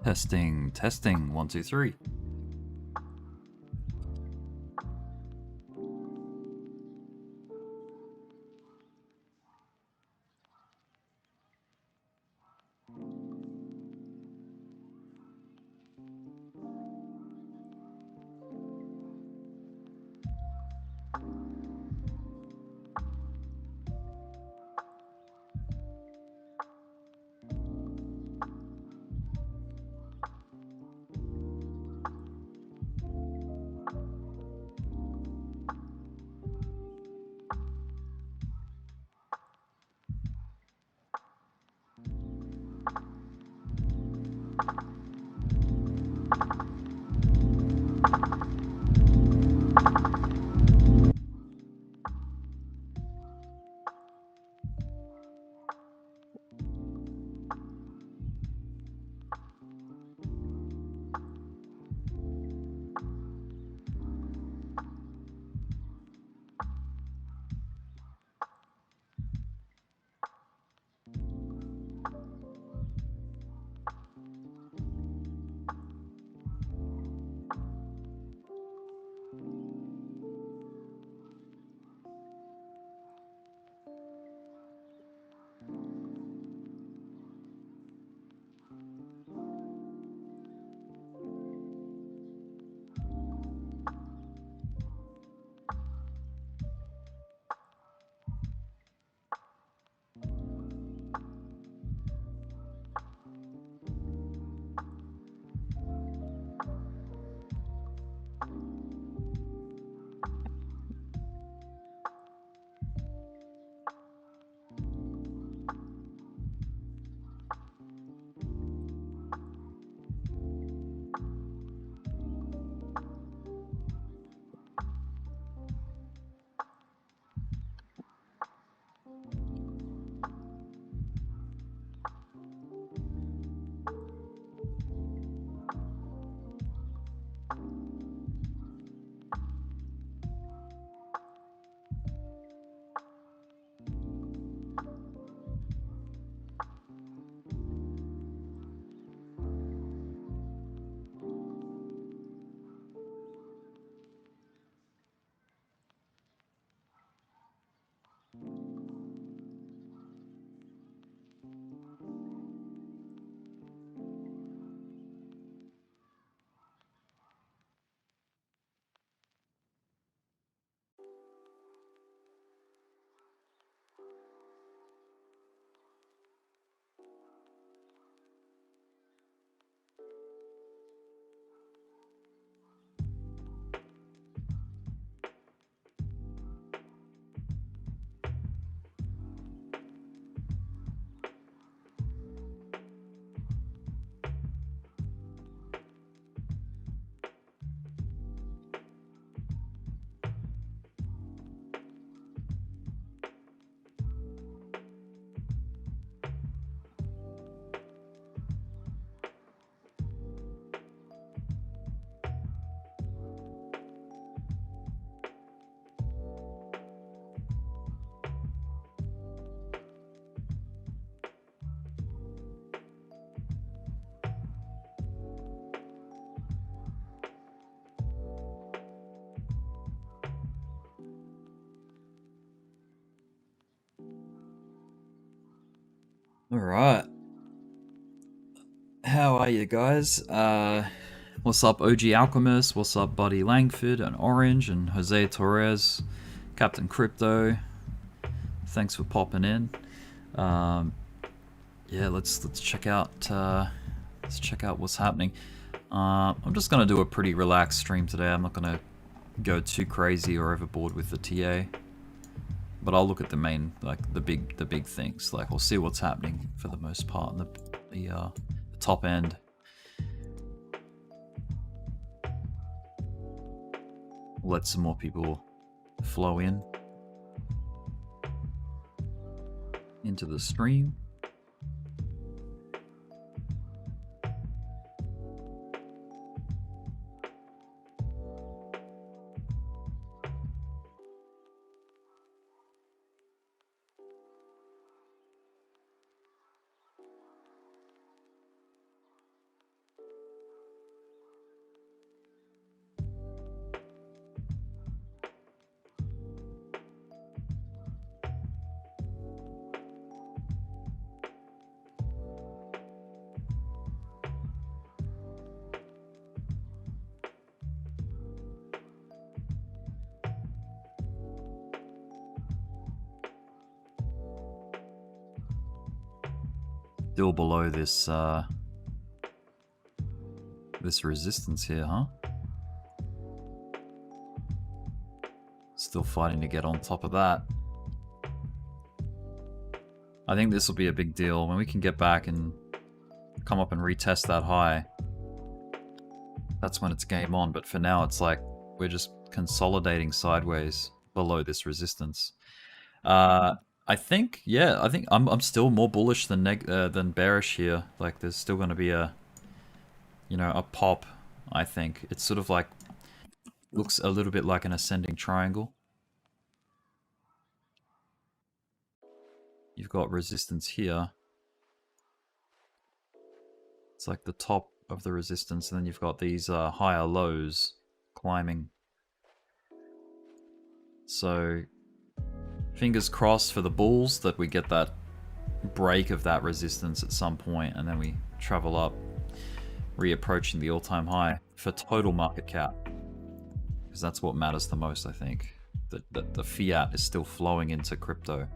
Testing, testing, 1, 2, 3. All right. How are you guys? What's up, OG Alchemist? What's up, Buddy Langford and Orange and Jose Torres, Captain Crypto? Thanks for popping in. Yeah, let's check out what's happening. I'm just gonna do a pretty relaxed stream today. I'm not gonna go too crazy or overboard with the TA, but I'll look at the main, like the big things. Like we'll see what's happening for the most part in the top end. Let some more people flow into the stream. Still below this this resistance here, huh? Still fighting to get on top of that. I think this will be a big deal when we can get back and come up and retest that high. That's when it's game on, but for now it's like we're just consolidating sideways below this resistance. I think, yeah, I think I'm still more bullish than bearish here. Like there's still going to be a, you know, a pop. I think it's sort of like looks a little bit like an ascending triangle. You've got resistance here. It's like the top of the resistance, and then you've got these higher lows climbing. So fingers crossed for the bulls that we get that break of that resistance at some point, and then we travel up, reapproaching the all-time high for total market cap, because that's what matters the most. I think that the fiat is still flowing into crypto,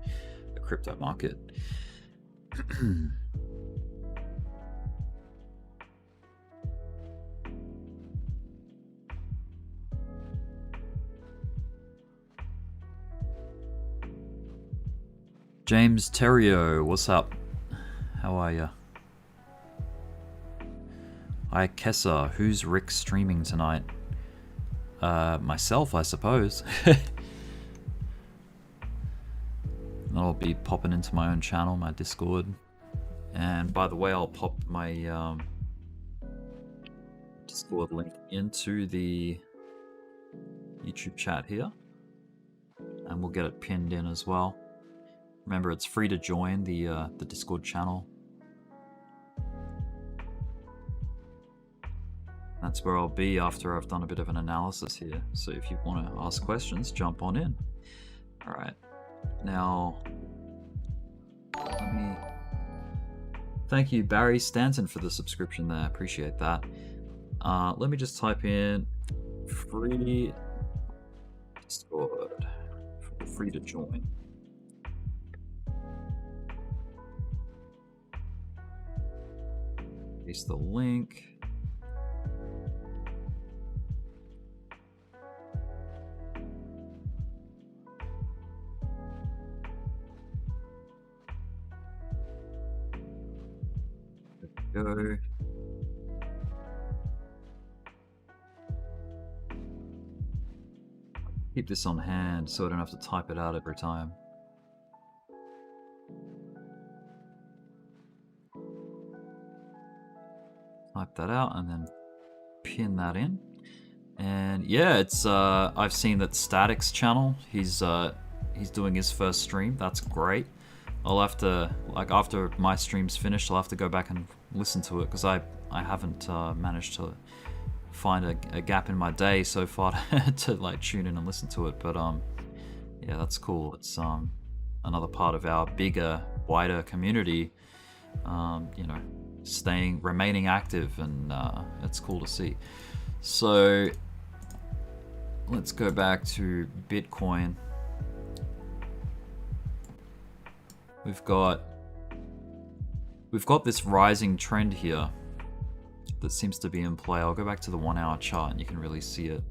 the crypto market. James Terrio, what's up? How are ya? Hi Kessa, who's Rick streaming tonight? Myself, I suppose. I'll be popping into my own channel, my Discord. And by the way, I'll pop my Discord link into the YouTube chat here. And we'll get it pinned in as well. Remember, it's free to join the Discord channel. That's where I'll be after I've done a bit of an analysis here. So if you want to ask questions, jump on in. All right. Now, let me... Thank you, Barry Stanton, for the subscription there. Appreciate that. Let me just type in free Discord. Free to join. Paste the link. There we go. Keep this on hand so I don't have to type it out every time. Type that out and then pin that in. And yeah, it's I've seen that Static's channel, he's doing his first stream. That's great. I'll have to, like, after my stream's finished, I'll have to go back and listen to it, because I haven't managed to find a gap in my day so far to like tune in and listen to it. But yeah, that's cool. It's another part of our bigger, wider community, you know, remaining active, and it's cool to see. So let's go back to Bitcoin. We've got this rising trend here that seems to be in play. I'll go back to the 1 hour chart and you can really see it.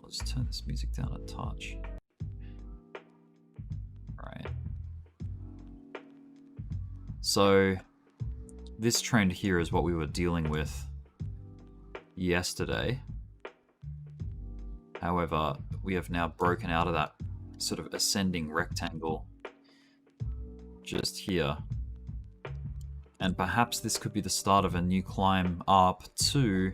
I'll just turn this music down a touch. Right. So this trend here is what we were dealing with yesterday. However, we have now broken out of that sort of ascending rectangle just here. And perhaps this could be the start of a new climb up to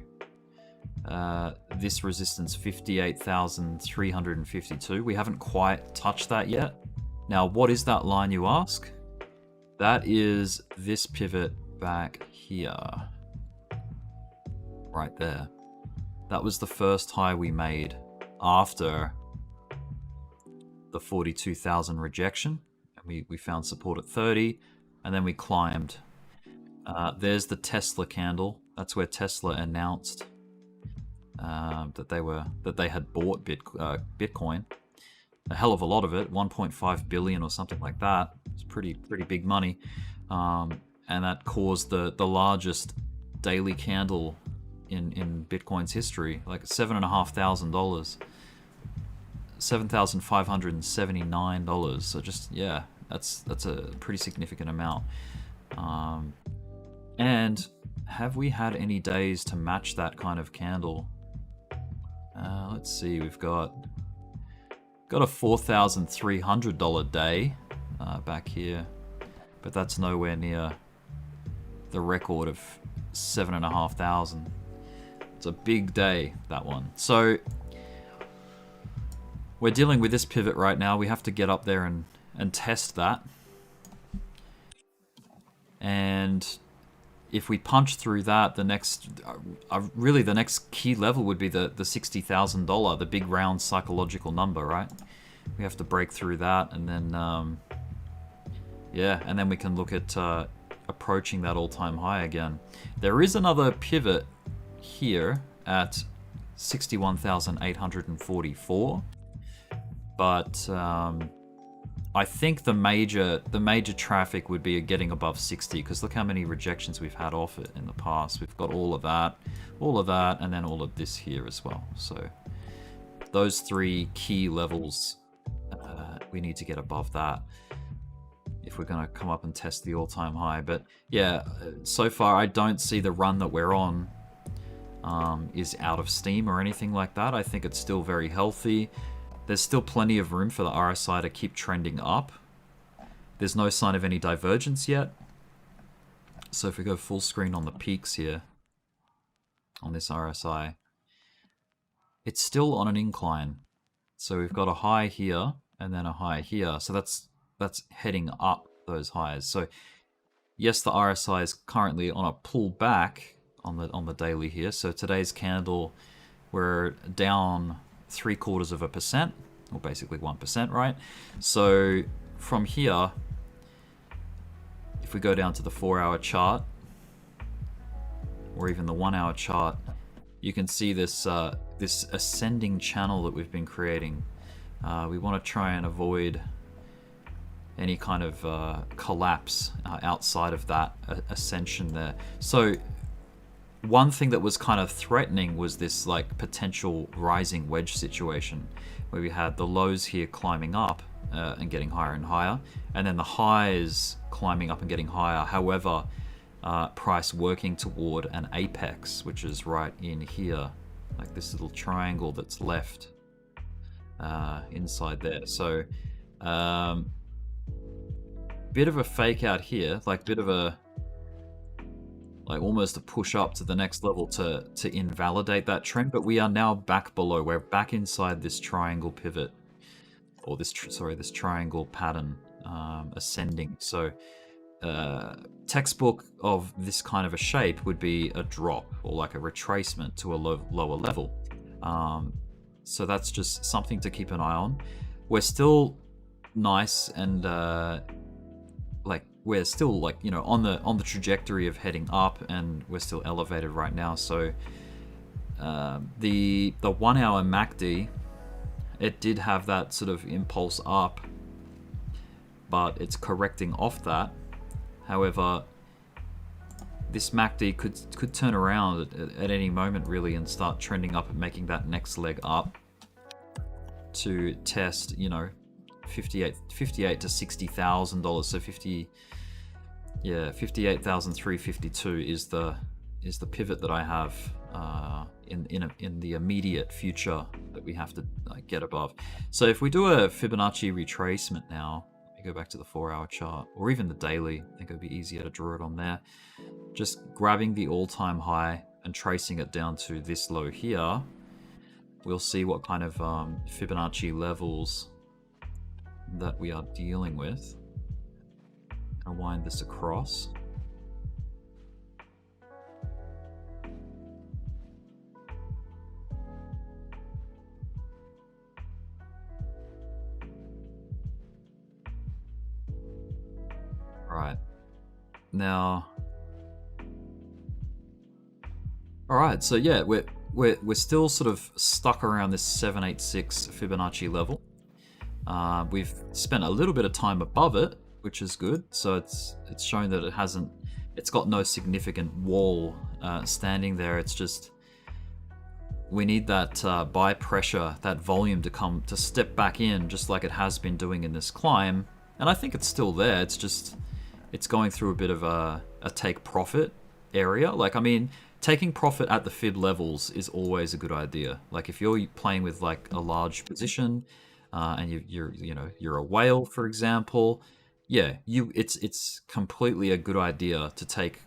this resistance, 58,352. We haven't quite touched that yet. Now, what is that line, you ask? That is this pivot back here. Right there. That was the first high we made after the 42,000 rejection. And we found support at 30, and then we climbed. There's the Tesla candle. That's where Tesla announced that they had bought Bitcoin. A hell of a lot of it, 1.5 billion or something like that. It's pretty big money. and that caused the largest daily candle in Bitcoin's history, like $7,500, $7,579. So just, yeah, that's a pretty significant amount. And have we had any days to match that kind of candle? Let's see, we've got a $4,300 day back here, but that's nowhere near the record of 7,500. It's a big day, that one. So we're dealing with this pivot right now. We have to get up there and test that. And if we punch through that, the next, really the next key level would be the $60,000, the big round psychological number, right? We have to break through that, and then, yeah, and then we can look at approaching that all-time high again. There is another pivot here at 61,844, but I think the major traffic would be getting above 60, because look how many rejections we've had off it in the past. We've got all of that, and then all of this here as well. So those three key levels, we need to get above that if we're going to come up and test the all-time high. But yeah, so far I don't see the run that we're on is out of steam or anything like that. I think it's still very healthy. There's still plenty of room for the RSI to keep trending up. There's no sign of any divergence yet. So if we go full screen on the peaks here, on this RSI, it's still on an incline. So we've got a high here and then a high here. So that's heading up those highs. So yes, the RSI is currently on a pullback on the daily here. So today's candle, we're down 0.75%, or basically 1%, right? So from here, if we go down to the 4-hour chart, or even the 1-hour chart, you can see this this ascending channel that we've been creating. We want to try and avoid any kind of collapse outside of that ascension there. So one thing that was kind of threatening was this like potential rising wedge situation, where we had the lows here climbing up and getting higher and higher, and then the highs climbing up and getting higher. However, price working toward an apex, which is right in here, like this little triangle that's left inside there. So bit of a fake out here, like bit of a, like almost a push up to the next level to invalidate that trend. But we are now back below. We're back inside this triangle pivot, or this this triangle pattern ascending. So textbook of this kind of a shape would be a drop, or like a retracement to a lower level. So that's just something to keep an eye on. We're still nice and we're still like, you know, on the trajectory of heading up, and we're still elevated right now. So the 1-hour MACD, it did have that sort of impulse up, but it's correcting off that. However, this MACD could turn around at any moment really and start trending up and making that next leg up to test, you know, $58,000 to $60,000. So $58,352 is the pivot that I have in the immediate future that we have to get above. So if we do a Fibonacci retracement now, let me go back to the 4-hour chart, or even the daily. I think it would be easier to draw it on there. Just grabbing the all-time high and tracing it down to this low here, we'll see what kind of Fibonacci levels that we are dealing with. I'll wind this across. Right. Now, all right, so yeah, we're still sort of stuck around this 786 Fibonacci level. We've spent a little bit of time above it, which is good. So it's shown that it hasn't it's got no significant wall standing there. It's just we need that buy pressure, that volume to step back in, just like it has been doing in this climb. And I think it's still there. It's just it's going through a bit of a take profit area. Like, I mean, taking profit at the fib levels is always a good idea. Like if you're playing with like a large position and you're a whale, for example, yeah, it's completely a good idea to take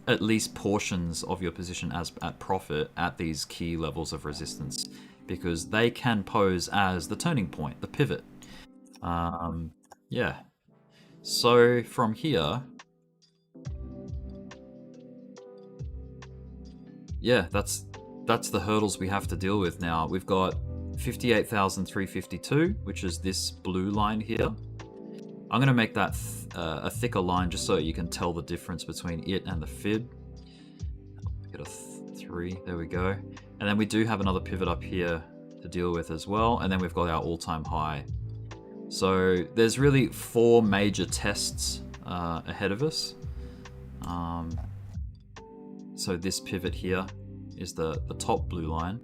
at least portions of your position as at profit at these key levels of resistance, because they can pose as the turning point, the pivot. Yeah. So from here, yeah, that's the hurdles we have to deal with now. We've got 58,352, which is this blue line here. I'm going to make that a thicker line just so you can tell the difference between it and the fib. Get a 3, there we go. And then we do have another pivot up here to deal with as well. And then we've got our all-time high. So there's really 4 major tests ahead of us. So this pivot here is the top blue line.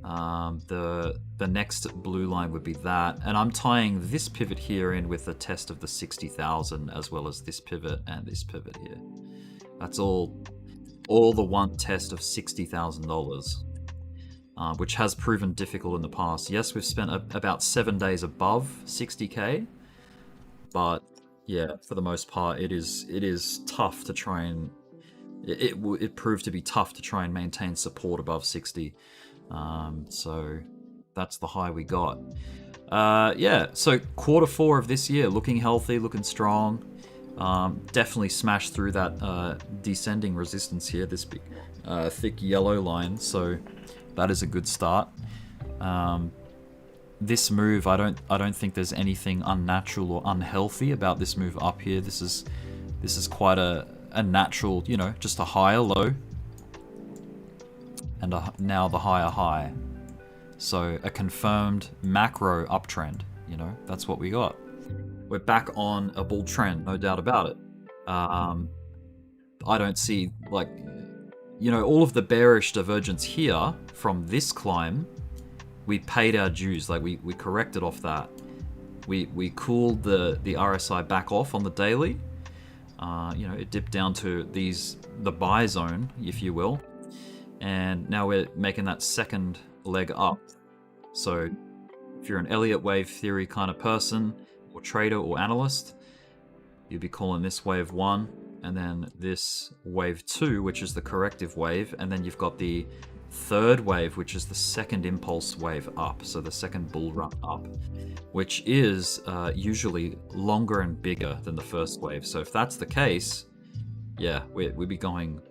The next blue line would be that, and I'm tying this pivot here in with the test of the 60,000 as well as this pivot and this pivot here. That's all the one test of $60,000, which has proven difficult in the past. Yes, we've spent about 7 days above 60K, but yeah, for the most part, it is tough to try and it proved to be tough to try and maintain support above 60. So that's the high we got. Yeah, so Q4 of this year, looking healthy, looking strong. Definitely smashed through that descending resistance here, this big thick yellow line. So that is a good start. This move, I don't think there's anything unnatural or unhealthy about this move up here. This is quite a natural, you know, just a higher low and now the higher high. So a confirmed macro uptrend, you know, that's what we got. We're back on a bull trend, no doubt about it. I don't see, like, you know, all of the bearish divergence here from this climb, we paid our dues. Like we corrected off that. We cooled the RSI back off on the daily. You know, it dipped down to the buy zone, if you will. And now we're making that second leg up. So if you're an Elliott wave theory kind of person or trader or analyst, you'd be calling this wave 1 and then this wave 2, which is the corrective wave, and then you've got the third wave, which is the second impulse wave up, so the second bull run up, which is usually longer and bigger than the first wave. So if that's the case, yeah, we'd be going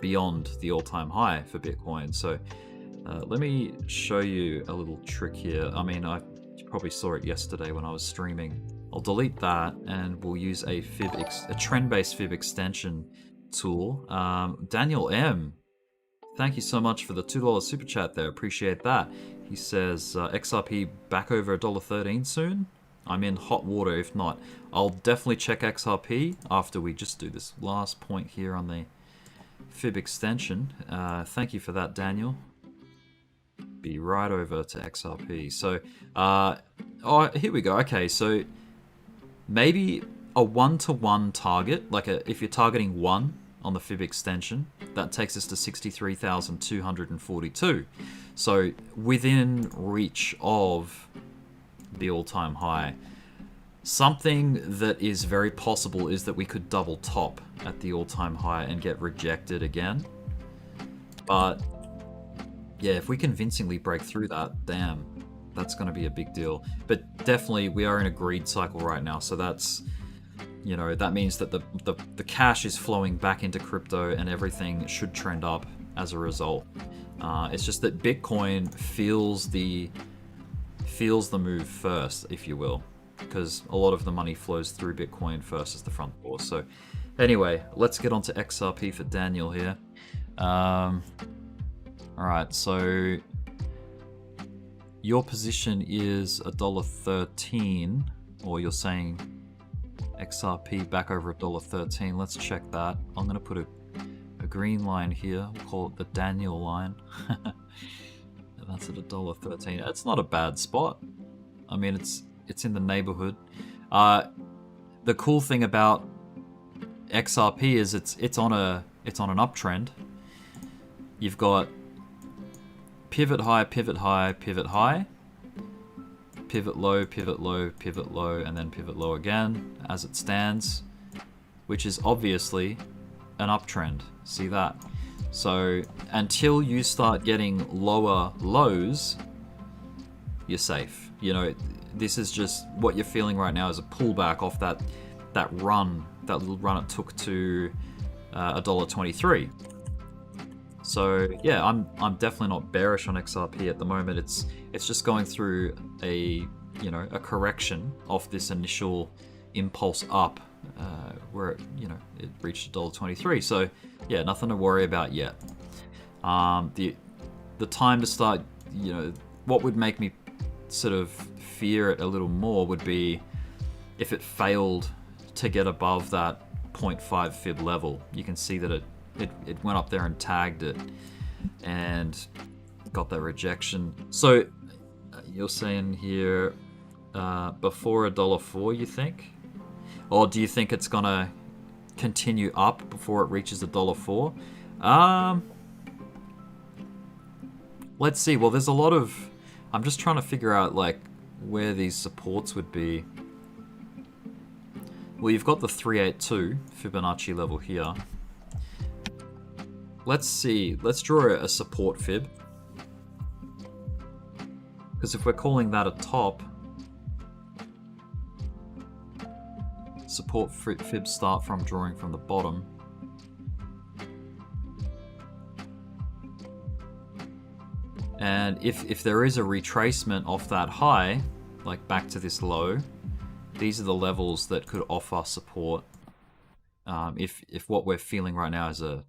beyond the all-time high for Bitcoin. So let me show you a little trick here. I mean, you probably saw it yesterday when I was streaming. I'll delete that and we'll use a trend-based fib extension tool. Daniel M, thank you so much for the $2 super chat there. Appreciate that. He says XRP back over $1.13 soon. I'm in hot water if not. I'll definitely check XRP after we just do this last point here on the fib extension. Thank you for that, Daniel. Be right over to XRP. So, oh, here we go. Okay, so maybe a 1-to-1 target, like if you're targeting 1 on the fib extension, that takes us to 63,242. So within reach of the all-time high. Something that is very possible is that we could double top at the all-time high and get rejected again. But yeah, if we convincingly break through that, damn, that's going to be a big deal. But definitely we are in a greed cycle right now, so that's, you know, that means that the cash is flowing back into crypto and everything should trend up as a result. It's just that Bitcoin feels the move first, if you will, because a lot of the money flows through Bitcoin first as the front door. So anyway, let's get on to XRP for Daniel here. All right, so your position is $1.13, or you're saying XRP back over $1.13. Let's check that. I'm going to put a green line here. We'll call it the Daniel line. And that's at $1.13. It's not a bad spot. I mean, it's in the neighborhood. The cool thing about XRP is it's on an uptrend. You've got pivot high, pivot high, pivot high, pivot low, pivot low, pivot low, and then pivot low again as it stands, which is obviously an uptrend. See that? So until you start getting lower lows, you're safe. You know, this is just what you're feeling right now is a pullback off that run, that little run it took to $1.23. So yeah, I'm definitely not bearish on XRP at the moment. It's just going through a correction off this initial impulse up where it reached $1.23. So yeah, nothing to worry about yet. The time to start, what would make me sort of fear it a little more would be if it failed to get above that 0.5 fib level. You can see that it went up there and tagged it and got that rejection. So you're saying here before $1.04, you think? Or do you think it's gonna continue up before it reaches $1.04? Let's see. Well, there's a lot of, I'm just trying to figure out like where these supports would be. Well, you've got the 382 Fibonacci level here. Let's see. Let's draw a support fib. Because if we're calling that a top, support fibs start from drawing from the bottom. And if there is a retracement off that high, like back to this low, these are the levels that could offer support. If what we're feeling right now is a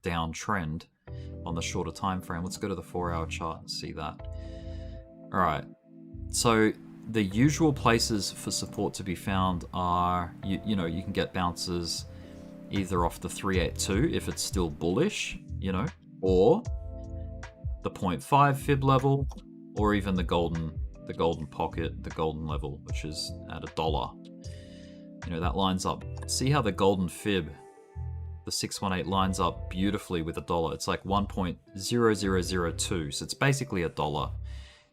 downtrend on the shorter time frame. Let's go to the 4-hour chart and see that. All right. So the usual places for support to be found are you can get bounces either off the 382 if it's still bullish, or the 0.5 fib level, or even the golden pocket, the golden level, which is at $1. That lines up. See how the golden fib, the 618, lines up beautifully with $1. It's like 1.0002. So it's basically $1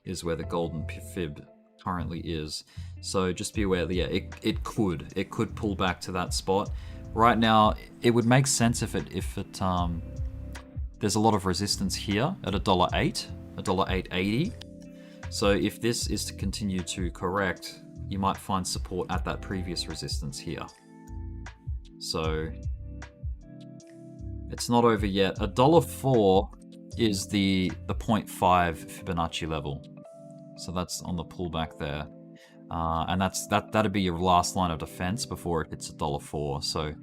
is where the golden fib currently is. So just be aware that it could pull back to that spot. Right now, it would make sense if there's a lot of resistance here at $1.08, $1.880. So if this is to continue to correct, you might find support at that previous resistance here. So it's not over yet. $1.04 is the 0.5 Fibonacci level. So that's on the pullback there. And that'd be your last line of defense before it hits $1.04. So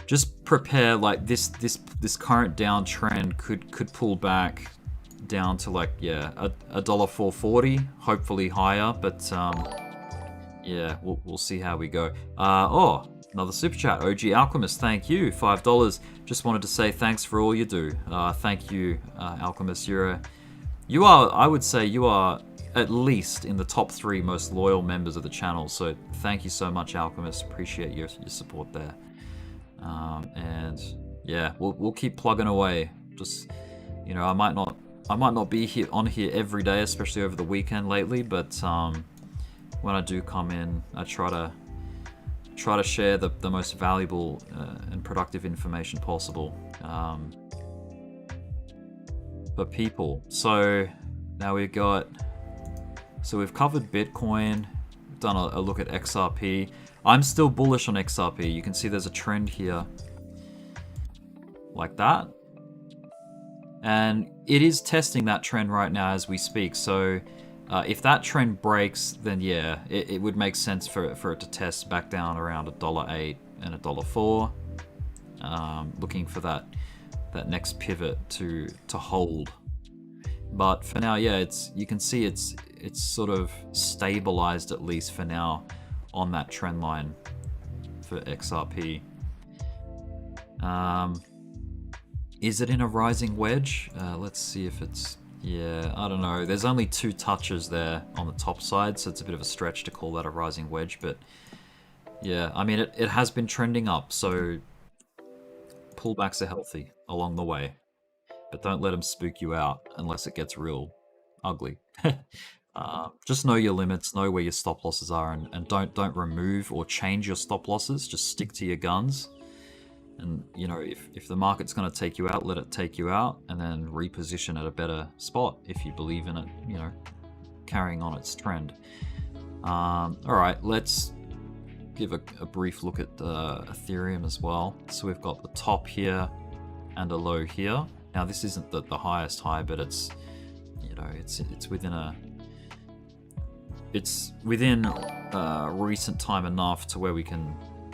just prepare, like this current downtrend could pull back down to like $1.440, hopefully higher, but we'll see how we go. Another super chat. OG Alchemist, thank you, $5. Just wanted to say thanks for all you do. Thank you, Alchemist. You are, I would say, you are at least in the top 3 most loyal members of the channel. So thank you so much, Alchemist. Appreciate your support there. And yeah, we'll keep plugging away. Just I might not be on here every day, especially over the weekend lately, but when I do come in, I try to share the most valuable and productive information possible for people. So now we've covered Bitcoin, we've done a look at XRP. I'm still bullish on XRP. You can see there's a trend here like that. And it is testing that trend right now as we speak. So if that trend breaks, then yeah, it would make sense for it to test back down around $1.08 and $1.04. Looking for that next pivot to hold. But for now, yeah, you can see it's sort of stabilized, at least for now, on that trend line for XRP. Is it in a rising wedge? Let's see if it's... Yeah, I don't know. There's only 2 touches there on the top side, so it's a bit of a stretch to call that a rising wedge. But yeah, I mean, it has been trending up, so pullbacks are healthy along the way. But don't let them spook you out unless it gets real ugly. Just know your limits, know where your stop losses are, and don't remove or change your stop losses. Just stick to your guns. And, you know, if the market's going to take you out, let it take you out, and then reposition at a better spot if you believe in it, you know, carrying on its trend. All right, let's give a brief look at Ethereum as well. So we've got the top here and a low here. Now this isn't the highest high, but it's, you know, it's within recent time enough to where we can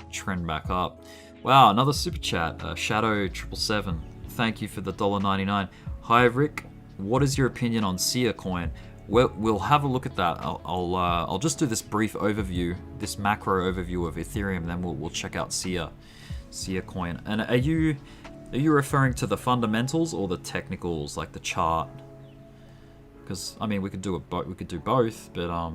trend back up. Wow, another super chat, Shadow 777. Thank you for the $1.99. Hi Rick, what is your opinion on SIA coin? We'll have a look at that. I'll just do this brief overview, this macro overview of Ethereum, then we'll check out SIA coin. And are you referring to the fundamentals or the technicals, like the chart? Because I mean, we could do both, but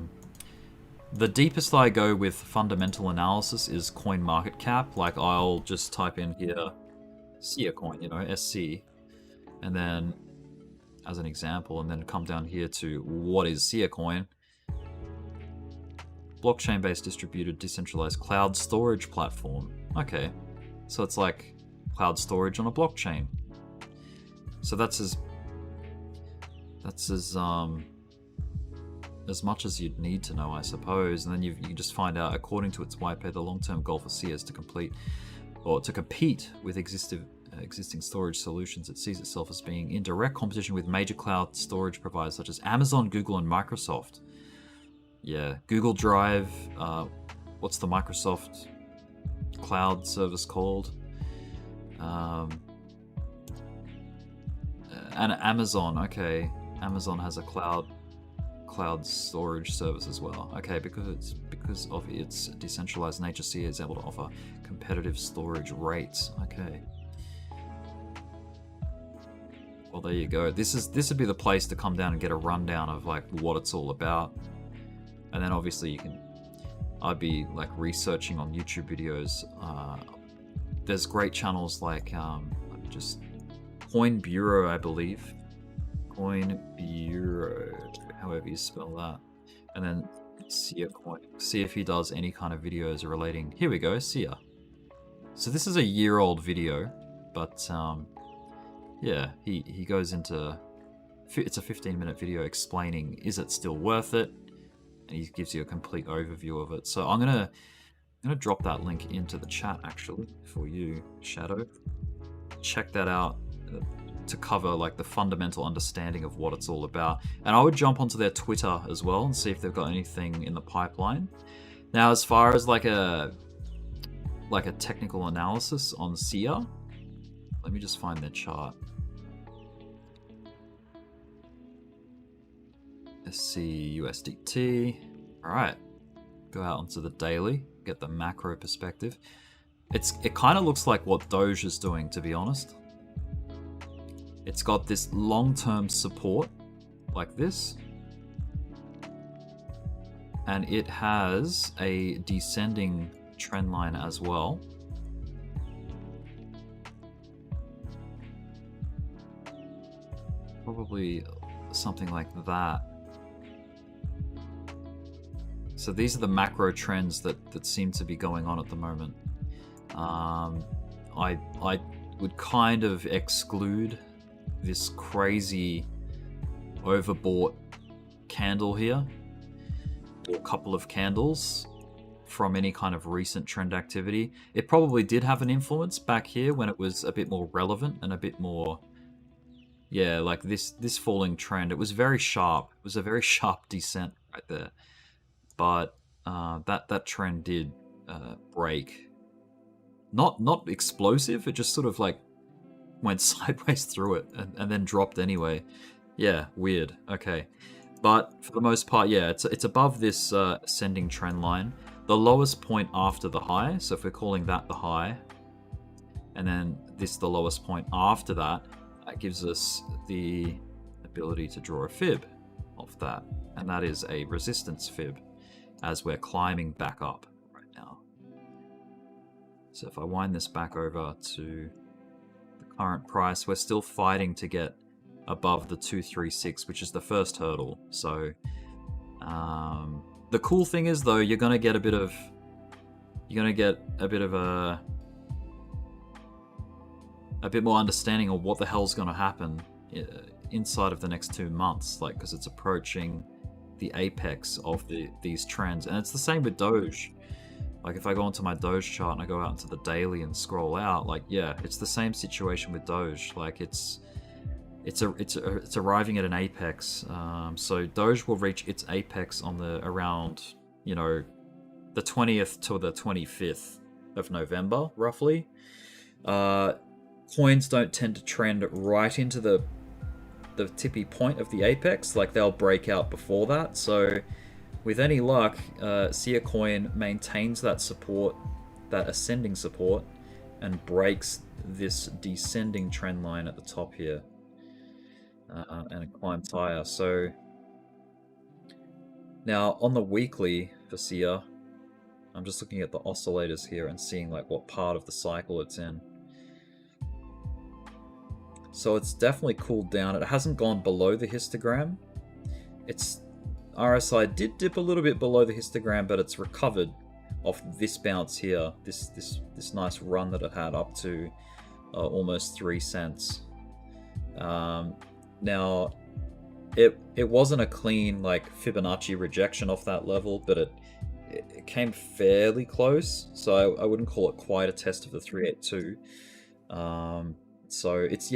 the deepest I go with fundamental analysis is coin market cap. Like I'll just type in here SIA coin, you know, SC, and then as an example, and then come down here to what is SIA coin. Blockchain-based distributed decentralized cloud storage platform. Okay, so it's like cloud storage on a blockchain. So that's as much as you'd need to know, I suppose. And then you can just find out, according to its white paper, the long-term goal for SIA is to compete with existing storage solutions. It sees itself as being in direct competition with major cloud storage providers such as Amazon, Google, and Microsoft. Yeah, Google Drive. What's the Microsoft cloud service called? And Amazon. Okay, Amazon has a cloud storage service as well. Okay, because of its decentralized nature, SIA is able to offer competitive storage rates. Okay. Well, there you go. This would be the place to come down and get a rundown of like what it's all about. And then obviously I'd be like researching on YouTube videos. There's great channels like just Coin Bureau, I believe. Coin Bureau, however you spell that. And then SIA coin. See if he does any kind of videos relating. Here we go, SIA. So this is a year-old video, but yeah, he goes into, it's a 15-minute video explaining, is it still worth it? And he gives you a complete overview of it. So I'm gonna drop that link into the chat actually for you, Shadow. Check that out to cover like the fundamental understanding of what it's all about. And I would jump onto their Twitter as well and see if they've got anything in the pipeline. Now, as far as like a technical analysis on SIA, let me just find their chart. SC USDT. All right, go out onto the daily, get the macro perspective. It kind of looks like what DOGE is doing, to be honest. It's got this long-term support like this, and it has a descending trend line as well. Probably something like that. So these are the macro trends that seem to be going on at the moment. I would kind of exclude this crazy overbought candle here, or a couple of candles, from any kind of recent trend activity. It probably did have an influence back here when it was a bit more relevant and a bit more, yeah, like this falling trend. It was very sharp. It was a very sharp descent right there. But that trend did break. Not explosive. It just sort of like went sideways through it and then dropped anyway. Yeah, weird. Okay. But for the most part, yeah, it's above this ascending trend line. The lowest point after the high, so if we're calling that the high, and then this the lowest point after that, that gives us the ability to draw a fib of that. And that is a resistance fib as we're climbing back up right now. So if I wind this back over to the current price, we're still fighting to get above the 236, which is the first hurdle. So the cool thing is, though, you're gonna get a bit of a bit more understanding of what the hell's gonna happen inside of the next 2 months, like, because it's approaching the apex of these trends. And it's the same with DOGE. Like, if I go onto my DOGE chart and I go out into the daily and scroll out, like, yeah, it's the same situation with DOGE. Like, it's arriving at an apex. So DOGE will reach its apex on around, you know, the 20th to the 25th of November, roughly. Coins don't tend to trend right into the tippy point of the apex. Like, they'll break out before that. So with any luck, see a coin maintains that support, that ascending support, and breaks this descending trend line at the top here. And it climbs higher. So now on the weekly for SIA, I'm just looking at the oscillators here and seeing like what part of the cycle it's in. So it's definitely cooled down. It hasn't gone below the histogram. Its RSI did dip a little bit below the histogram, but it's recovered off this bounce here, this nice run that it had up to almost 3 cents. Now, it wasn't a clean like Fibonacci rejection off that level, but it came fairly close. So I wouldn't call it quite a test of the 382. So it's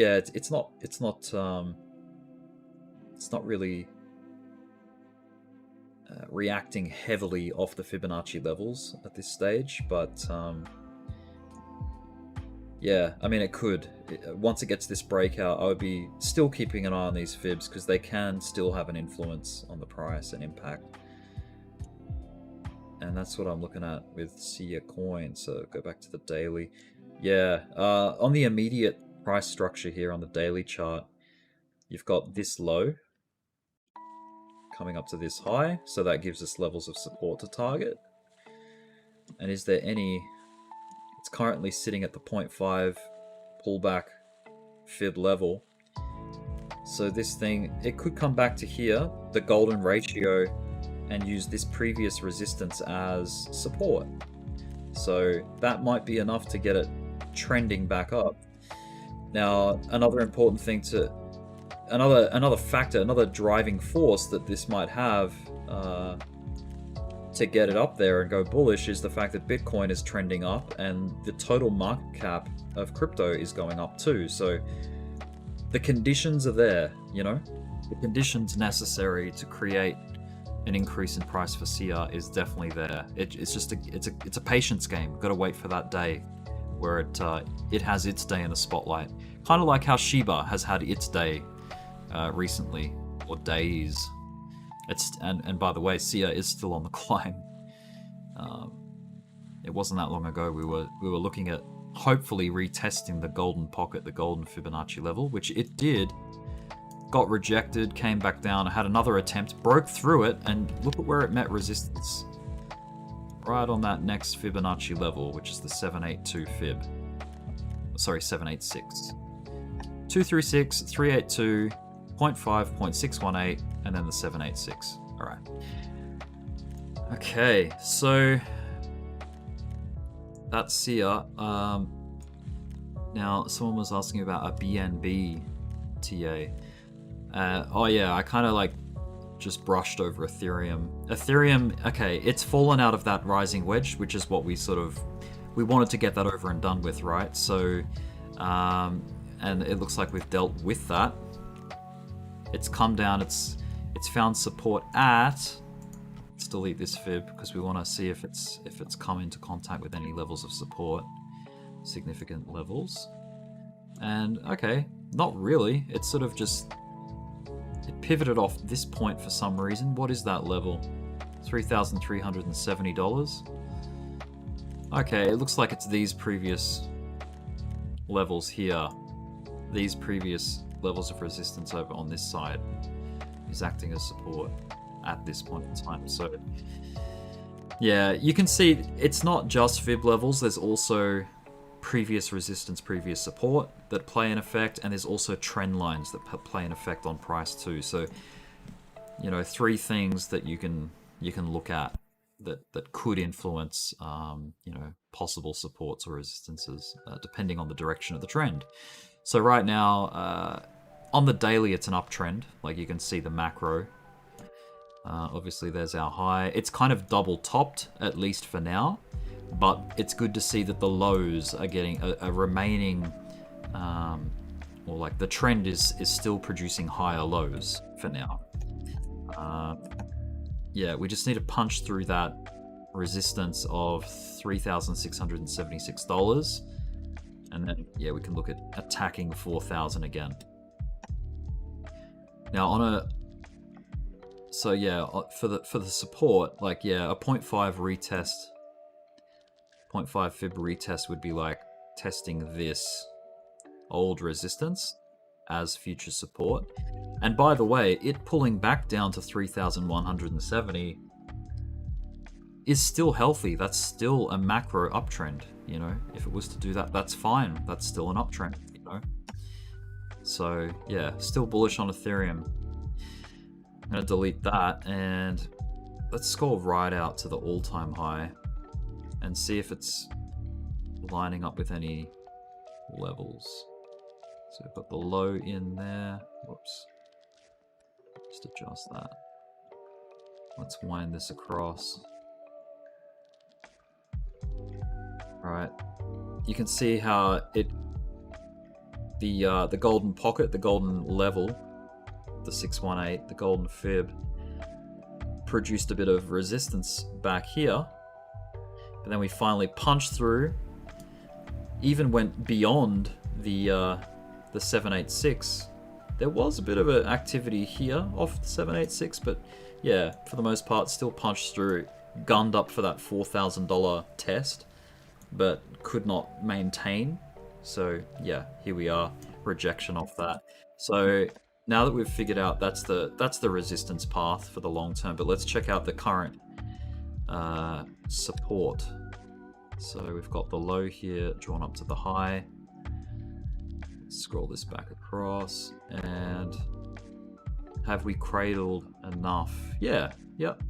not really reacting heavily off the Fibonacci levels at this stage, but yeah, I mean, it could. Once it gets this breakout, I would be still keeping an eye on these fibs because they can still have an influence on the price and impact. And that's what I'm looking at with SIA coin. So go back to the daily. Yeah, on the immediate price structure here on the daily chart, you've got this low coming up to this high. So that gives us levels of support to target. And is there any... It's currently sitting at the 0.5 pullback fib level. So this thing, it could come back to here, the golden ratio, and use this previous resistance as support. So that might be enough to get it trending back up. Now, another important thing to... Another factor, another driving force that this might have to get it up there and go bullish is the fact that Bitcoin is trending up and the total market cap of crypto is going up too. So the conditions are there, you know? The conditions necessary to create an increase in price for SIA is definitely there. It's a patience game. We've got to wait for that day where it has its day in the spotlight. Kind of like how Shiba has had its day recently, or days. And by the way, SIA is still on the climb. It wasn't that long ago we were looking at hopefully retesting the golden pocket, the golden Fibonacci level, which it did. Got rejected, came back down, had another attempt, broke through it, and look at where it met resistance. Right on that next Fibonacci level, which is the 782 fib. Sorry, 786. 236, 382, 0.5, 0.618, and then the 786. All right. Okay, so that's SIA. Now, someone was asking about a BNB TA. Oh yeah, I kind of like just brushed over Ethereum. Ethereum, okay, it's fallen out of that rising wedge, which is what we wanted to get that over and done with, right? So, and it looks like we've dealt with that. It's come down, it's found support at, let's delete this fib because we want to see if it's come into contact with any levels of support, significant levels. And okay, not really. It's sort of just pivoted off this point for some reason. What is that level? $3,370. Okay, it looks like it's these previous levels here. These previous levels of resistance over on this side is acting as support at this point in time. So yeah, you can see it's not just fib levels. There's also previous resistance, previous support that play an effect, and there's also trend lines that play an effect on price too. So, you know, three things that you can look at that could influence, you know, possible supports or resistances depending on the direction of the trend. So right now, on the daily, it's an uptrend. Like you can see the macro. Obviously, there's our high. It's kind of double topped, at least for now. But it's good to see that the lows are getting a remaining, or like the trend is still producing higher lows for now. Yeah, we just need to punch through that resistance of $3,676, and then yeah, we can look at attacking 4,000 again. Now on a, so yeah, for the support, like yeah, a 0.5 retest. 0.5 fib retest would be like testing this old resistance as future support. And by the way, it pulling back down to 3,170 is still healthy. That's still a macro uptrend, you know. If it was to do that, that's fine. That's still an uptrend, you know. So yeah, still bullish on Ethereum. I'm gonna delete that and let's scroll right out to the all-time high and see if it's lining up with any levels. So we've got the low in there. Whoops. Just adjust that. Let's wind this across. Right. You can see how it, the golden pocket, the golden level, the 618, the golden fib, produced a bit of resistance back here. But then we finally punched through, even went beyond the 786. There was a bit of an activity here off the 786, but yeah, for the most part, still punched through, gunned up for that $4,000 test, but could not maintain. So yeah, here we are, rejection off that. So now that we've figured out that's the resistance path for the long term, but let's check out the current support. So we've got the low here drawn up to the high. Let's scroll this back across, and have we cradled enough? Yeah, yep.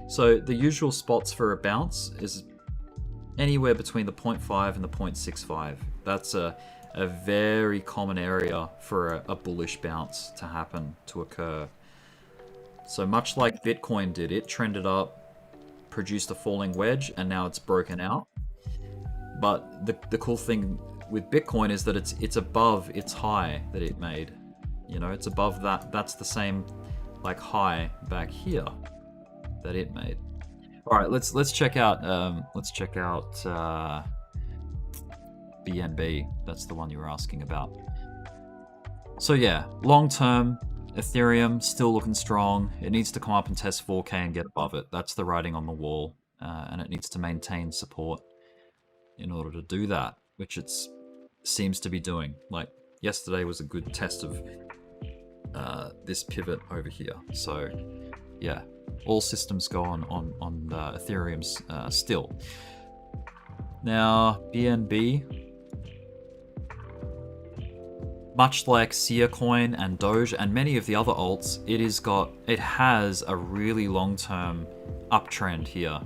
So the usual spots for a bounce is anywhere between the 0.5 and the 0.65. That's a very common area for a bullish bounce to happen, to occur. So much like Bitcoin did, it trended up, produced a falling wedge, and now it's broken out. But the cool thing with Bitcoin is that it's above its high that it made. You know, it's above that. That's the same like high back here that it made. All right, let's check out BNB. That's the one you were asking about. So yeah, long term, Ethereum still looking strong. It needs to come up and test 4K and get above it. That's the writing on the wall, and it needs to maintain support in order to do that, which it seems to be doing. Like yesterday was a good test of this pivot over here. So yeah, all systems go on Ethereum's still. Now BNB, much like Sia Coin and Doge and many of the other alts, it has a really long-term uptrend here.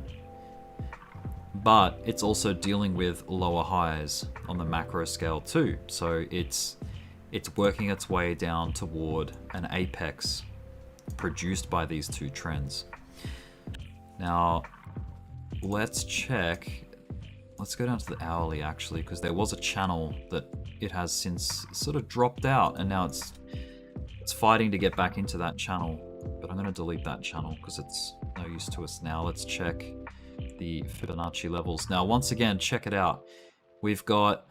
But it's also dealing with lower highs on the macro scale too. So it's working its way down toward an apex produced by these two trends. Now, let's check. Let's go down to the hourly actually, because there was a channel that it has since sort of dropped out, and now it's fighting to get back into that channel. But I'm going to delete that channel because it's no use to us now. Let's check the Fibonacci levels. Now, once again, check it out. We've got,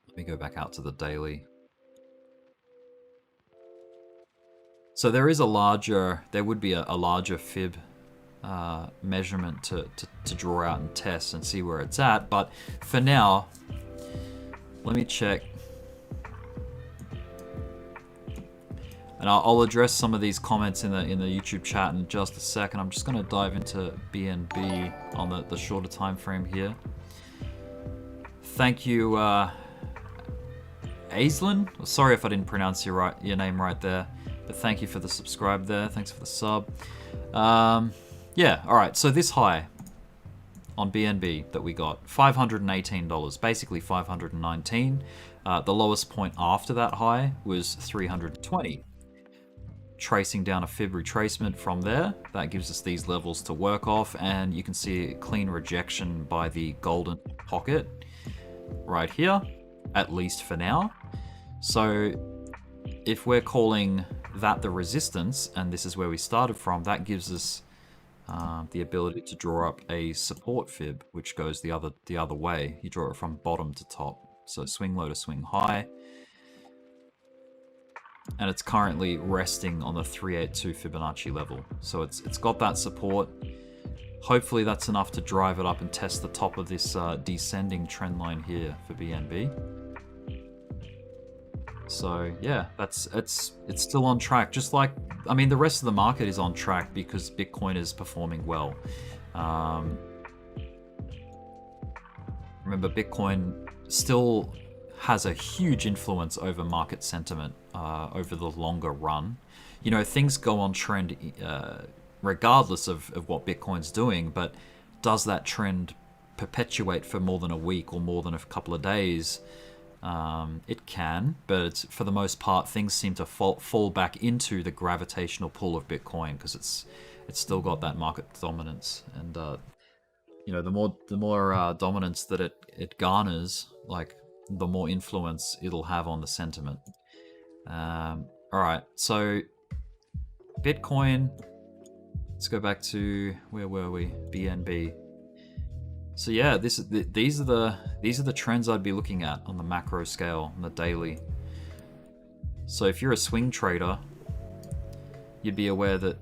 let me go back out to the daily. So there is a larger, there would be a larger fib measurement to draw out and test and see where it's at. But for now, let me check. And I'll address some of these comments in the YouTube chat in just a second. I'm just going to dive into BNB on the shorter time frame here. Thank you, Aislinn. Sorry if I didn't pronounce your name right there, but thank you for the subscribe there. Thanks for the sub. Yeah, all right. So this high on BNB that we got, $518, basically 519. The lowest point after that high was 320. Tracing down a Fib retracement from there, that gives us these levels to work off, and you can see a clean rejection by the golden pocket right here, at least for now. So if we're calling that the resistance, and this is where we started from, that gives us the ability to draw up a support fib, which goes the other way. You draw it from bottom to top, so swing low to swing high. And it's currently resting on the 382 Fibonacci level. So it's got that support. Hopefully that's enough to drive it up and test the top of this descending trend line here for BNB. So yeah, it's still on track. Just like, I mean, the rest of the market is on track because Bitcoin is performing well. Remember, Bitcoin still has a huge influence over market sentiment over the longer run. You know, things go on trend regardless of what Bitcoin's doing, but does that trend perpetuate for more than a week or more than a couple of days? It can, but it's, for the most part, things seem to fall back into the gravitational pull of Bitcoin because it's still got that market dominance, and you know, the more dominance that it garners, like, the more influence it'll have on the sentiment. All right, so Bitcoin. Let's go back to, where were we? BNB. So yeah, these are the trends I'd be looking at on the macro scale, on the daily. So if you're a swing trader, you'd be aware that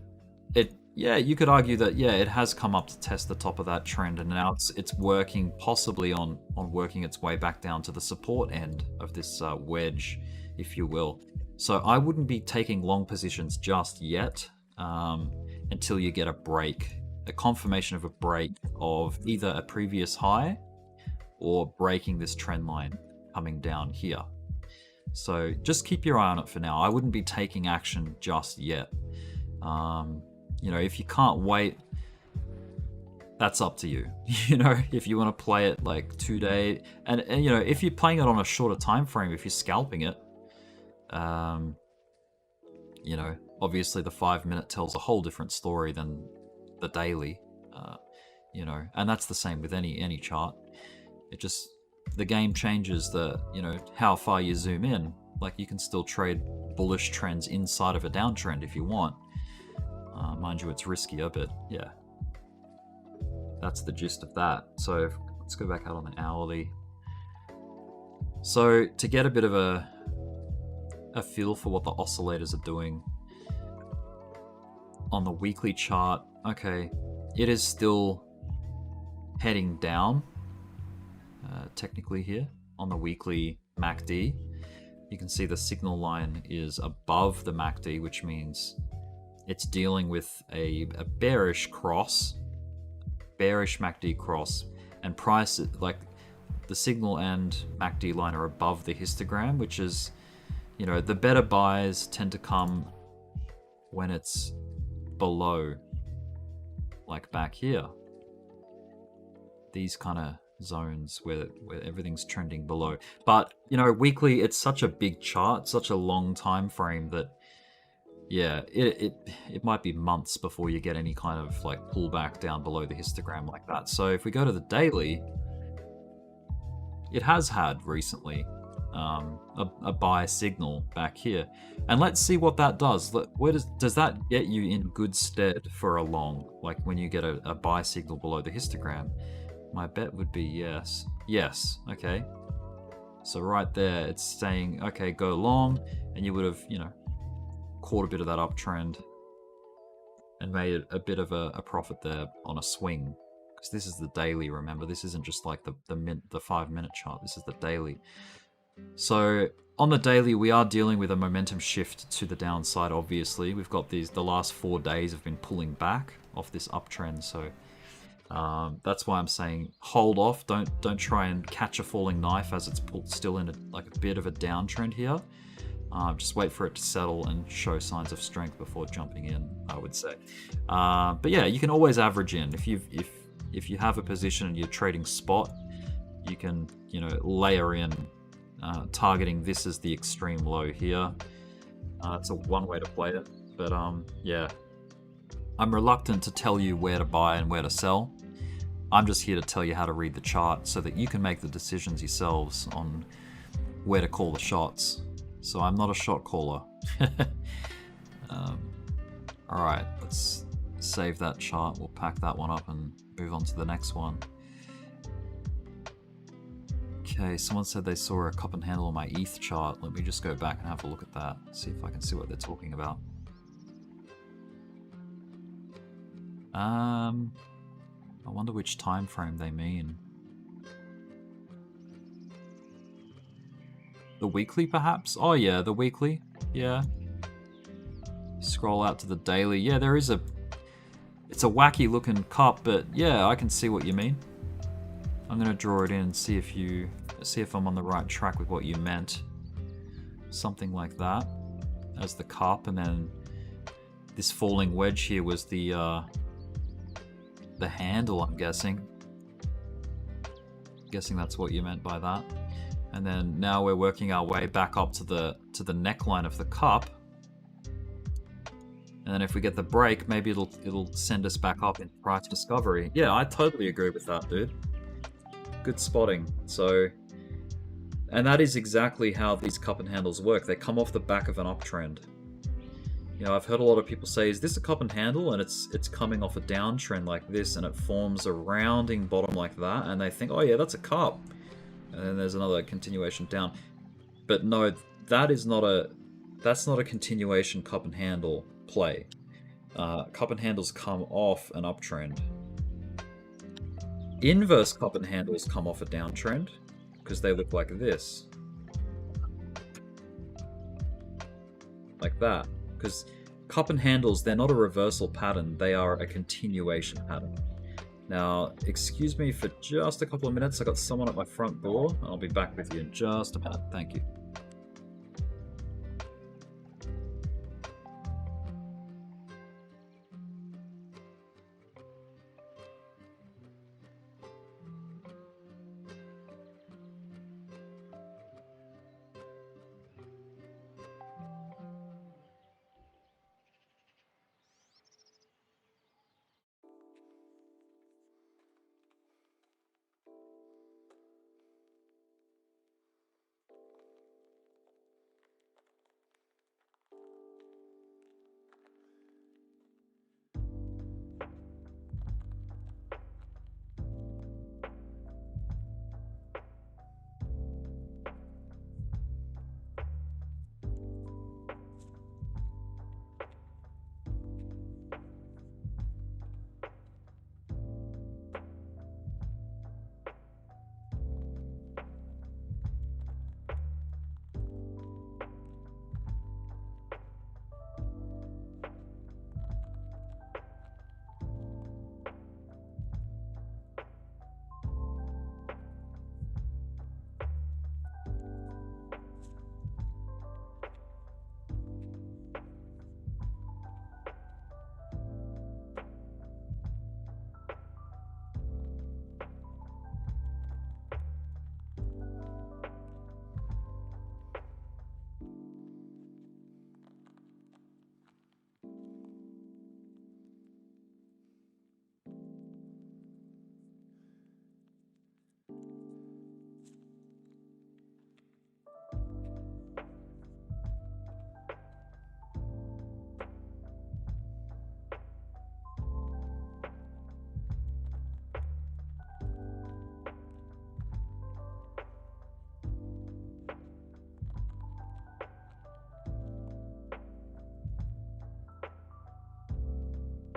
you could argue that it has come up to test the top of that trend, and now it's working possibly on working its way back down to the support end of this wedge, if you will. So I wouldn't be taking long positions just yet until you get a break. A confirmation of a break of either a previous high or breaking this trend line coming down here. So just keep your eye on it for now. I wouldn't be taking action just yet. You know, if you can't wait, that's up to you. You know, if you want to play it like 2 day, and you know, if you're playing it on a shorter time frame, if you're scalping it, you know, obviously the 5 minute tells a whole different story than the daily, you know, and that's the same with any chart. It just, the game changes you know, how far you zoom in. Like, you can still trade bullish trends inside of a downtrend if you want. Mind you, it's riskier, but yeah, that's the gist of that. So let's go back out on the hourly. So to get a bit of a feel for what the oscillators are doing on the weekly chart, okay, it is still heading down technically here on the weekly MACD. You can see the signal line is above the MACD, which means it's dealing with a bearish cross, bearish MACD cross, and price, like, the signal and MACD line are above the histogram, which is, you know, the better buys tend to come when it's below, like back here, these kind of zones where everything's trending below. But you know, weekly, it's such a big chart, such a long time frame, that yeah, it might be months before you get any kind of like pullback down below the histogram like that. So if we go to the daily, it has had recently a buy signal back here, and let's see what that does. Where does that get you in good stead for a long? Like when you get a buy signal below the histogram, my bet would be yes. Okay, so right there it's saying, okay, go long, and you would have, you know, caught a bit of that uptrend and made a bit of a profit there on a swing. Because this is the daily, remember, this isn't just like the 5-minute chart, this is the daily. So on the daily, we are dealing with a momentum shift to the downside, obviously. We've got the last 4 days have been pulling back off this uptrend, so that's why I'm saying hold off. Don't try and catch a falling knife as it's still in a bit of a downtrend here. Just wait for it to settle and show signs of strength before jumping in, I would say. But yeah, you can always average in. If you have a position and you're trading spot, you can layer in, targeting this as the extreme low here. It's one way to play it, but yeah, I'm reluctant to tell you where to buy and where to sell. I'm just here to tell you how to read the chart so that you can make the decisions yourselves on where to call the shots. So I'm not a shot caller. Alright, let's save that chart. We'll pack that one up and move on to the next one. Okay, someone said they saw a cup and handle on my ETH chart. Let me just go back and have a look at that, see if I can see what they're talking about. I wonder which time frame they mean. The weekly, perhaps? Oh yeah, the weekly. Yeah. Scroll out to the daily. Yeah, there is it's a wacky looking cup, but yeah, I can see what you mean. I'm gonna draw it in and see if I'm on the right track with what you meant. Something like that as the cup, and then this falling wedge here was the handle, I'm guessing. Guessing that's what you meant by that. And then now we're working our way back up to the neckline of the cup. And then if we get the break, maybe it'll send us back up in price discovery. Yeah, I totally agree with that, dude. Good spotting. So, and that is exactly how these cup and handles work. They come off the back of an uptrend. I've heard a lot of people say, is this a cup and handle? And it's coming off a downtrend like this, and it forms a rounding bottom like that, and they think, oh yeah, that's a cup. And then there's another continuation down. But no, that's not a continuation cup and handle play. Cup and handles come off an uptrend. Inverse cup and handles come off a downtrend because they look like this. Like that. Because cup and handles, they're not a reversal pattern, they are a continuation pattern. Now, excuse me for just a couple of minutes. I got someone at my front door. I'll be back with you in just a minute. Thank you.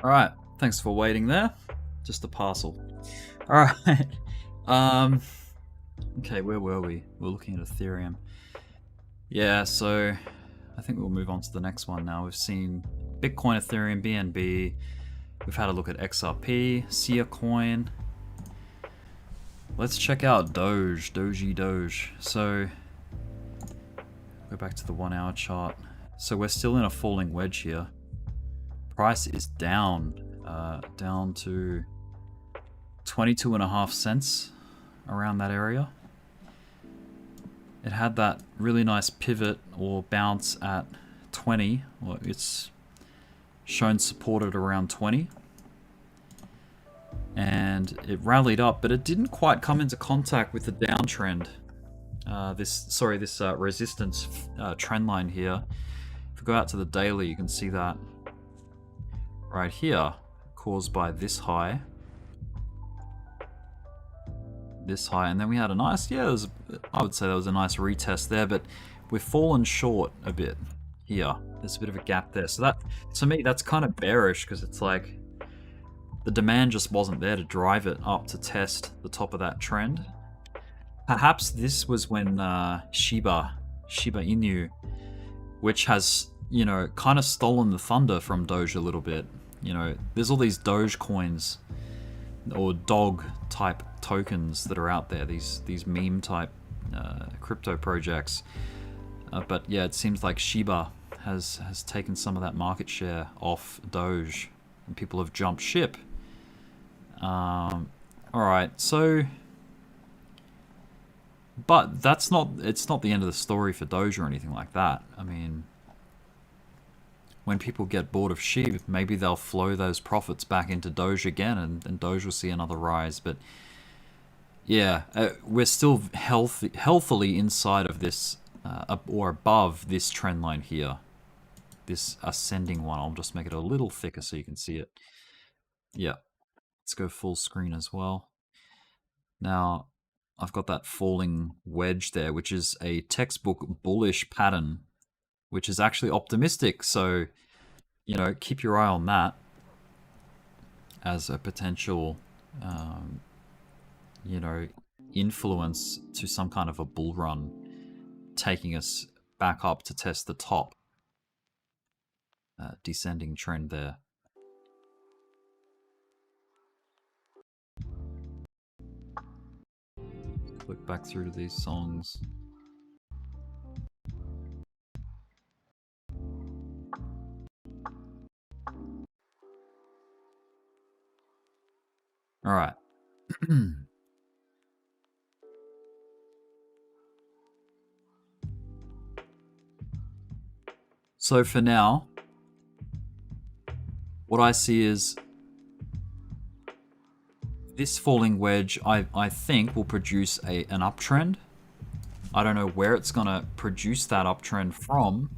All right, thanks for waiting there. Just a parcel. All right. Okay, where were we? We're looking at Ethereum. Yeah, so I think we'll move on to the next one now. We've seen Bitcoin, Ethereum, BNB. We've had a look at XRP, Sia Coin. Let's check out Doge. So go back to the 1 hour chart. So we're still in a falling wedge here. Price is down, down to 22.5 cents, around that area. It had that really nice pivot or bounce at 20. Well, it's shown support at around 20. And it rallied up, but it didn't quite come into contact with the downtrend. This resistance trend line here. If we go out to the daily, you can see that right here, caused by this high. And then we had a nice, I would say there was a nice retest there, but we've fallen short a bit here. There's a bit of a gap there. So that, to me, that's kind of bearish, because it's like the demand just wasn't there to drive it up to test the top of that trend. Perhaps this was when Shiba Inu, which has, you know, kind of stolen the thunder from Doge a little bit. You know, there's all these Doge coins or DOGE type tokens that are out there, these meme type crypto projects. But yeah, it seems like Shiba has taken some of that market share off Doge, and people have jumped ship. All right, so, but it's not the end of the story for Doge or anything like that. I mean, when people get bored of SHIB, maybe they'll flow those profits back into Doge again, and Doge will see another rise. But yeah, we're still healthily inside of this, or above this trend line here, this ascending one. I'll just make it a little thicker so you can see it. Yeah, let's go full screen as well. Now, I've got that falling wedge there, which is a textbook bullish pattern, which is actually optimistic. So, you know, keep your eye on that as a potential, you know, influence to some kind of a bull run, taking us back up to test the top. Descending trend there. Click back through to these songs. All right. So for now, what I see is this falling wedge, I think, will produce an uptrend. I don't know where it's going to produce that uptrend from,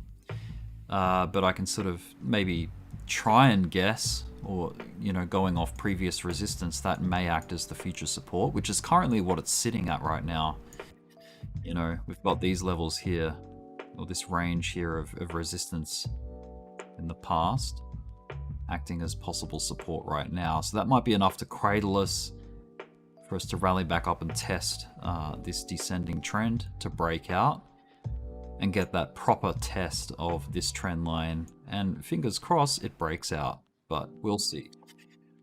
but I can sort of maybe try and guess, or, you know, going off previous resistance, that may act as the future support, which is currently what it's sitting at right now. You know, we've got these levels here, or this range here of resistance in the past, acting as possible support right now. So that might be enough to cradle us, for us to rally back up and test this descending trend to break out and get that proper test of this trend line. And fingers crossed it breaks out, but we'll see.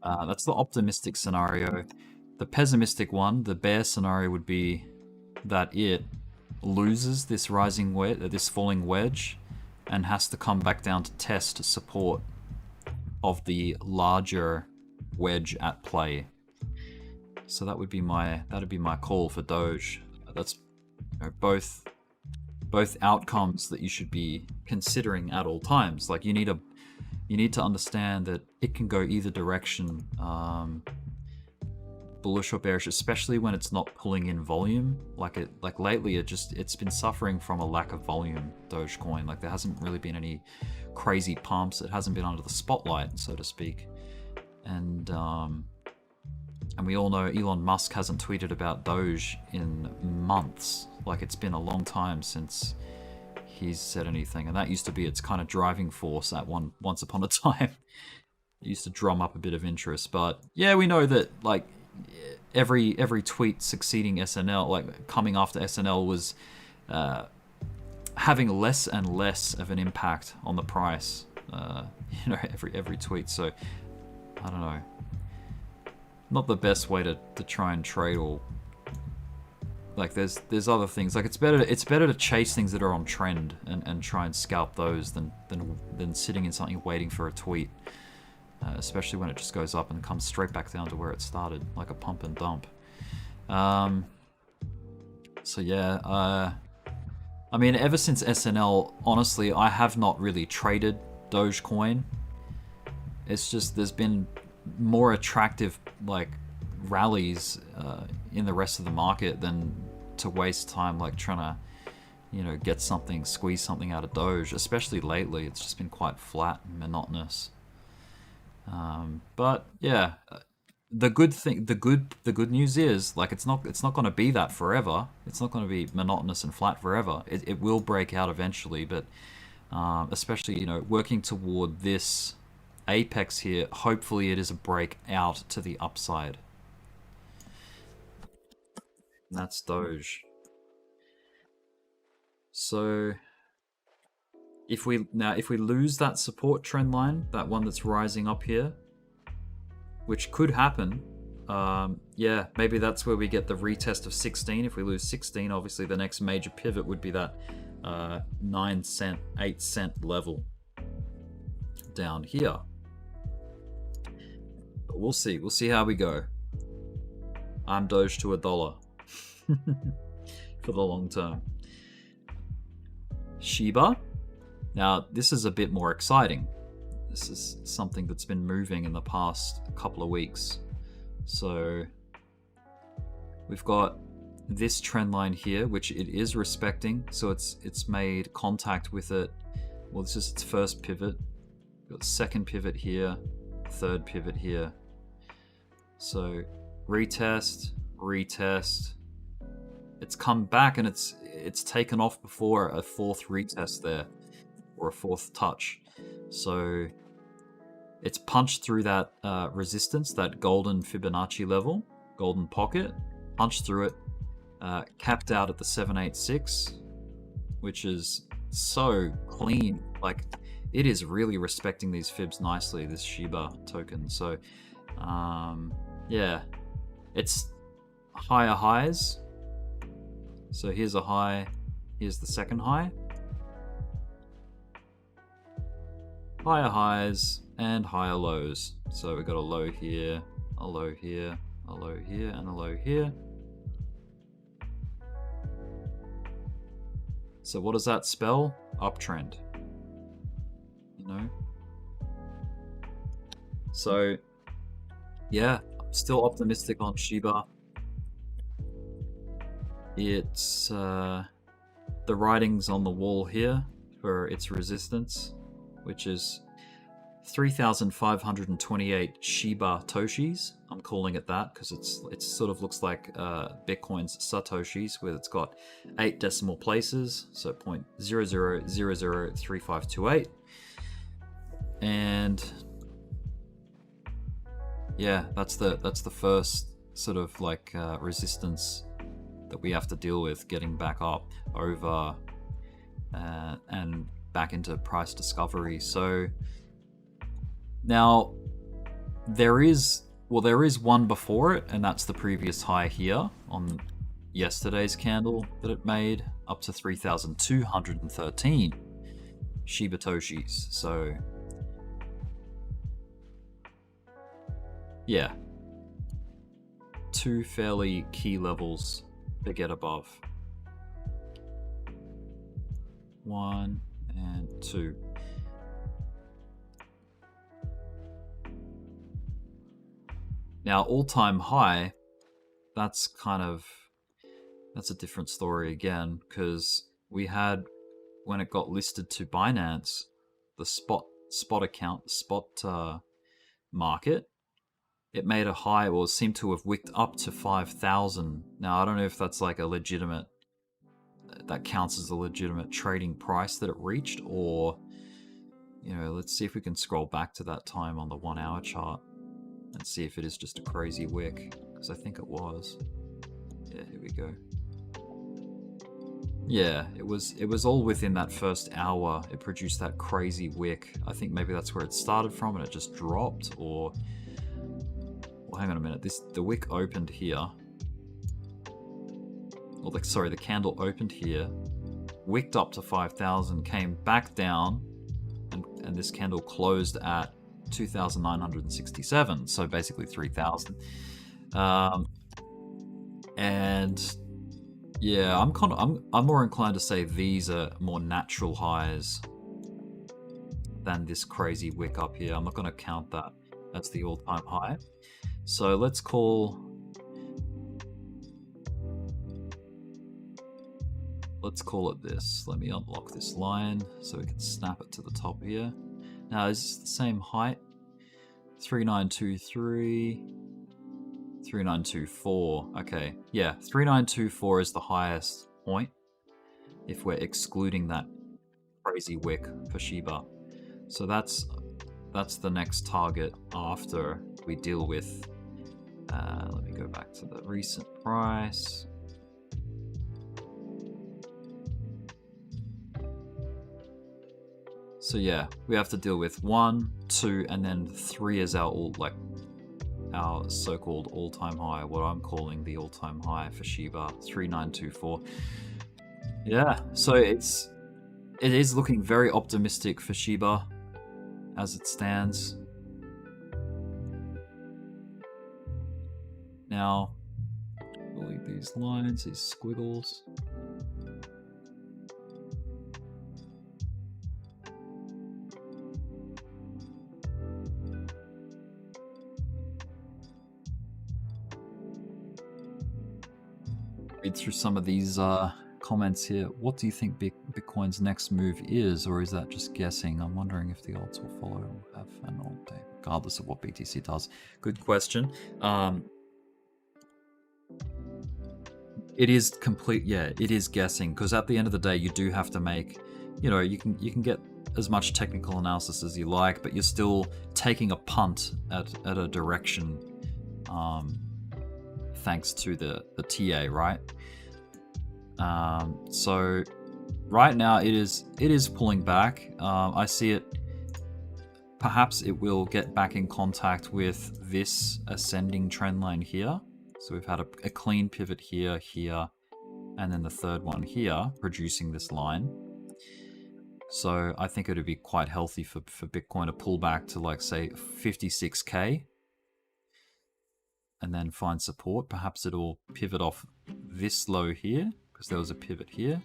That's the optimistic scenario. The pessimistic one, the bear scenario, would be that it loses this rising wedge, this falling wedge, and has to come back down to test support of the larger wedge at play. So that'd be my call for Doge. That's, you know, both outcomes that you should be considering at all times. Like, you need to understand that it can go either direction, bullish or bearish, especially when it's not pulling in volume. Like lately, it's been suffering from a lack of volume, Dogecoin. Like, there hasn't really been any crazy pumps. It hasn't been under the spotlight, so to speak. And we all know Elon Musk hasn't tweeted about Doge in months. Like, it's been a long time since he's said anything, and that used to be its kind of driving force at once upon a time. It used to drum up a bit of interest, but yeah, we know that like every tweet succeeding SNL, like coming after SNL, was having less and less of an impact on the price. You know, every tweet. So I don't know. Not the best way to try and trade, or like there's other things. Like it's better to chase things that are on trend and try and scalp those than sitting in something waiting for a tweet. Especially when it just goes up and comes straight back down to where it started, like a pump and dump. So yeah, I mean, ever since SNL, honestly, I have not really traded Dogecoin. It's just there's been more attractive like rallies in the rest of the market than to waste time like trying to, you know, get something, squeeze something out of Doge. Especially lately, it's just been quite flat and monotonous. But yeah, the good news is like it's not going to be that forever. It's not going to be monotonous and flat forever. It will break out eventually, but especially, you know, working toward this apex here, hopefully it is a break out to the upside. And that's Doge. So if we lose that support trend line, that one that's rising up here, which could happen, yeah, maybe that's where we get the retest of 16. If we lose 16, obviously the next major pivot would be that 9 cent, 8 cent level down here. But we'll see. We'll see how we go. I'm Doge to $1 for the long term. Shiba. Now, this is a bit more exciting. This is something that's been moving in the past couple of weeks. So we've got this trend line here, which it is respecting. So it's made contact with it. Well, this is its first pivot. We've got second pivot here, third pivot here. So retest, retest. It's come back and it's taken off before a fourth retest there, or a fourth touch. So it's punched through that resistance, that golden Fibonacci level, golden pocket, punched through it, capped out at the 786, which is so clean. Like, it is really respecting these fibs nicely, this Shiba token. So yeah, it's higher highs. So here's a high, here's the second high. Higher highs and higher lows. So we've got a low here, a low here, a low here, and a low here. So what does that spell? Uptrend. You know? So yeah, I'm still optimistic on Shiba. It's the writing's on the wall here for its resistance, which is 3,528 Shiba Toshis. I'm calling it that because it sort of looks like Bitcoin's Satoshis, where it's got 8 decimal places, so 0.00003528. And yeah, that's the first sort of like resistance that we have to deal with, getting back up over and back into price discovery. So now there is one before it, and that's the previous high here on yesterday's candle that it made, up to 3,213 Shiba Toshis. So yeah, two fairly key levels to get above. 1 and 2. Now, all-time high, that's a different story again, because we had, when it got listed to Binance, the spot account, spot market, it made a high, or seemed to have wicked up to 5,000. Now, I don't know if that's like that counts as a legitimate trading price that it reached, or You know, let's see if we can scroll back to that time on the 1 hour chart and see if it is just a crazy wick, because I think it was. Yeah, here we go. Yeah, it was all within that first hour. It produced that crazy wick. I think maybe that's where it started from and it just dropped, or well, hang on a minute. The wick opened here. Or the candle opened here, wicked up to 5,000, came back down, and this candle closed at 2,967, so basically 3,000. And yeah, I'm more inclined to say these are more natural highs than this crazy wick up here. I'm not going to count that as the all-time high. So let's call it this. Let me unlock this line so we can snap it to the top here. Now, is this the same height? 3923, 3924. Okay, yeah, 3924 is the highest point if we're excluding that crazy wick for Shiba. So that's the next target after we deal with. Let me go back to the recent price. So yeah, we have to deal with 1, 2, and then 3 is our so-called all-time high, what I'm calling the all-time high for Shiba, 3924. Yeah, so it is looking very optimistic for Shiba as it stands. Now, we'll leave these lines, these squiggles. Read through some of these comments here. What do you think Bitcoin's next move is, or is that just guessing? I'm wondering if the alts will follow or have an alt day, regardless of what BTC does. Good question. It is complete. Yeah, it is guessing, because at the end of the day, you do have to make. You know, you can get as much technical analysis as you like, but you're still taking a punt at a direction. Thanks to the TA, right? So right now it is pulling back. I see it. Perhaps it will get back in contact with this ascending trend line here. So we've had a clean pivot here, and then the third one here, producing this line. So I think it would be quite healthy for Bitcoin to pull back to, like, say 56K. And then find support. Perhaps it'll pivot off this low here, because there was a pivot here,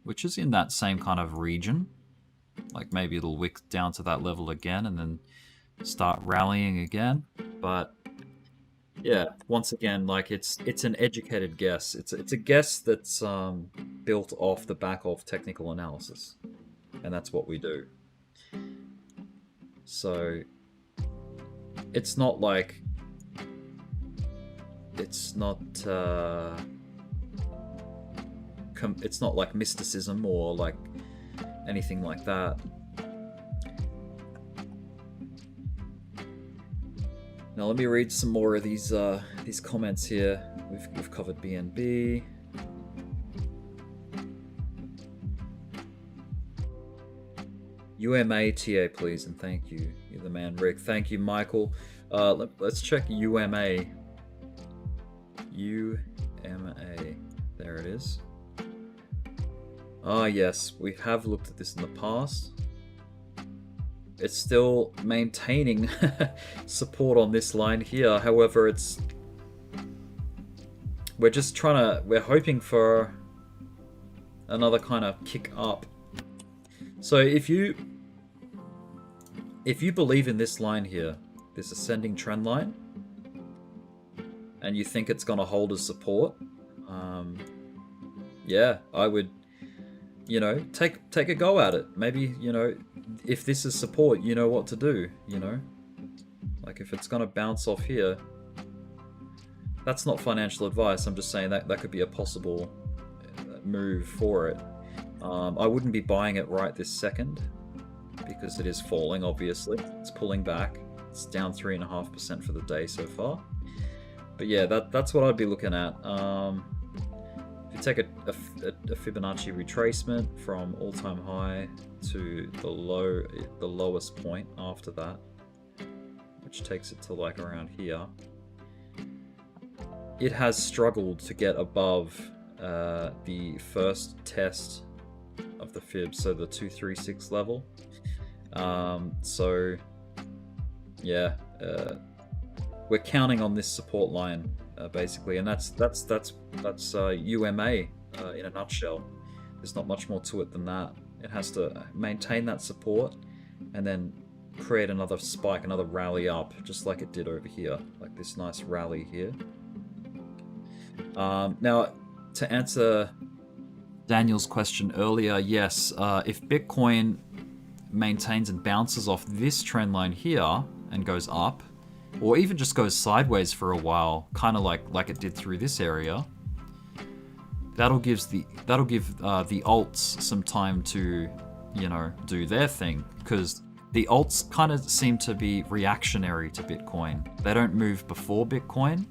which is in that same kind of region. Like maybe it'll wick down to that level again and then start rallying again. But yeah, once again, like it's an educated guess. It's a guess that's built off the back of technical analysis, and that's what we do. So it's not like. It's not like mysticism or like anything like that. Now let me read some more of these comments here. We've covered BNB. UMA TA, please, and thank you. You're the man, Rick. Thank you, Michael. Let's check UMA. UMA, there it is. Ah, yes, we have looked at this in the past. It's still maintaining support on this line here. However, we're hoping for another kind of kick up. So if you believe in this line here, this ascending trend line, and you think it's going to hold as support, yeah, I would, take a go at it. Maybe, if this is support, you know what to do, Like if it's going to bounce off here, that's not financial advice. I'm just saying that could be a possible move for it. I wouldn't be buying it right this second. because it is falling, obviously. It's pulling back. It's down 3.5% for the day so far. But yeah, that's what I'd be looking at. If you take a Fibonacci retracement from all-time high to the lowest point after that, which takes it to like around here, it has struggled to get above the first test of the fib, so the 236 level. So yeah, we're counting on this support line basically, and that's UMA in a nutshell. There's not much more to it than that. It has to maintain that support and then create another spike, another rally up, just like it did over here, like this nice rally here. Now, to answer Daniel's question earlier, yes, if Bitcoin maintains and bounces off this trend line here and goes up, or even just goes sideways for a while, kind of like it did through this area, that'll give the alts some time to, you know, do their thing, because the alts kind of seem to be reactionary to Bitcoin. They don't move before Bitcoin,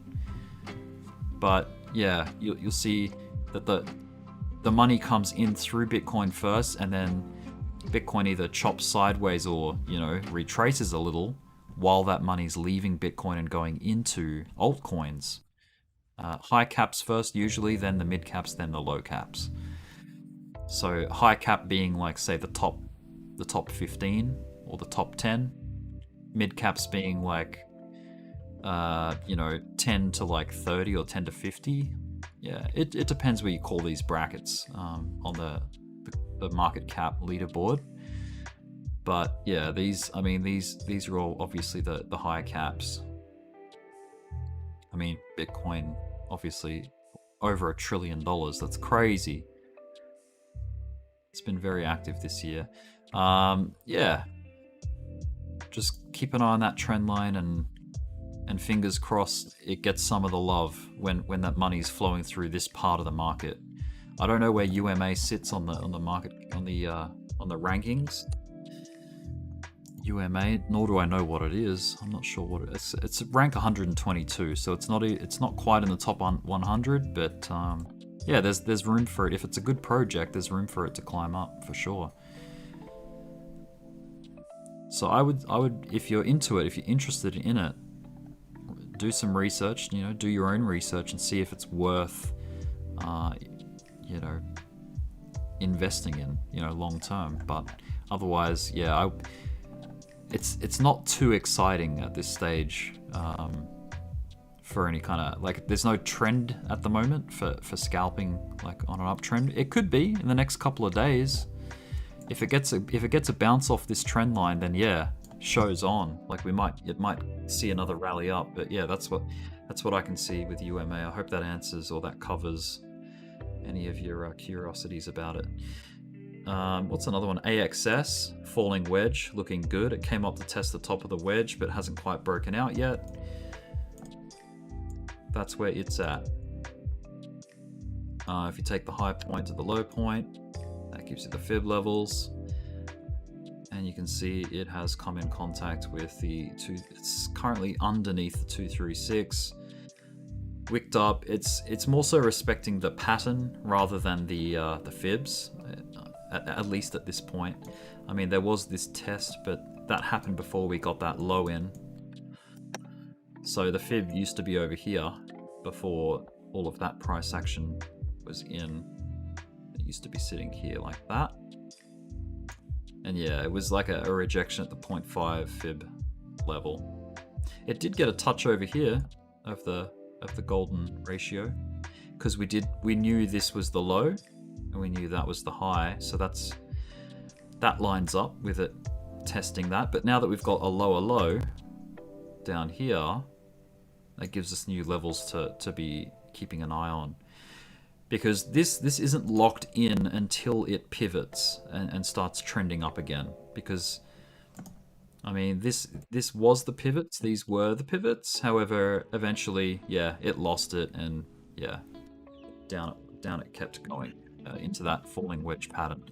but yeah, you'll see that the money comes in through Bitcoin first, and then Bitcoin either chops sideways or, you know, retraces a little while that money's leaving Bitcoin and going into altcoins. High caps first usually, then the mid caps, then the low caps. So high cap being like, say, the top 15 or the top 10, mid caps being like you know, 10 to like 30 or 10 to 50. Yeah, it depends where you call these brackets on the market cap leaderboard. But yeah, these are all obviously the higher caps. I mean, Bitcoin obviously over $1 trillion. That's crazy. It's been very active this year. Yeah, just keep an eye on that trend line, and fingers crossed it gets some of the love when that money's flowing through this part of the market. I don't know where UMA sits on the market, on the rankings. UMA, nor do I know what it is. I'm not sure what it is. It's rank 122, so it's not quite in the top 100, but yeah, there's room for it. If it's a good project, there's room for it to climb up for sure. So I would, if you're into it, if you're interested in it, do some research. You know, do your own research and see if it's worth, you know, investing in, you know, long term. But otherwise, yeah, it's not too exciting at this stage for any kind of, like, there's no trend at the moment for scalping like on an uptrend. It could be in the next couple of days. If it gets a bounce off this trend line, then yeah, show's on. Like it might see another rally up. But yeah, that's what I can see with UMA. I hope that answers or that covers any of your curiosities about it. What's another one? AXS Falling Wedge, looking good. It came up to test the top of the wedge, but hasn't quite broken out yet. That's where it's at. If you take the high point to the low point, that gives you the fib levels, and you can see it has come in contact with the it's currently underneath the 236. Wicked up. It's more so respecting the pattern rather than the fibs, at least at this point. I mean, there was this test, but that happened before we got that low in. So the fib used to be over here before all of that price action was in. It used to be sitting here like that. And yeah, it was like a rejection at the 0.5 fib level. It did get a touch over here of the golden ratio, because we knew this was the low and we knew that was the high, so that lines up with it testing that. But now that we've got a lower low down here, that gives us new levels to be keeping an eye on, because this isn't locked in until it pivots and starts trending up again. Because I mean, this was the pivots, these were the pivots. However, eventually, yeah, it lost it, and yeah, down it kept going into that falling wedge pattern.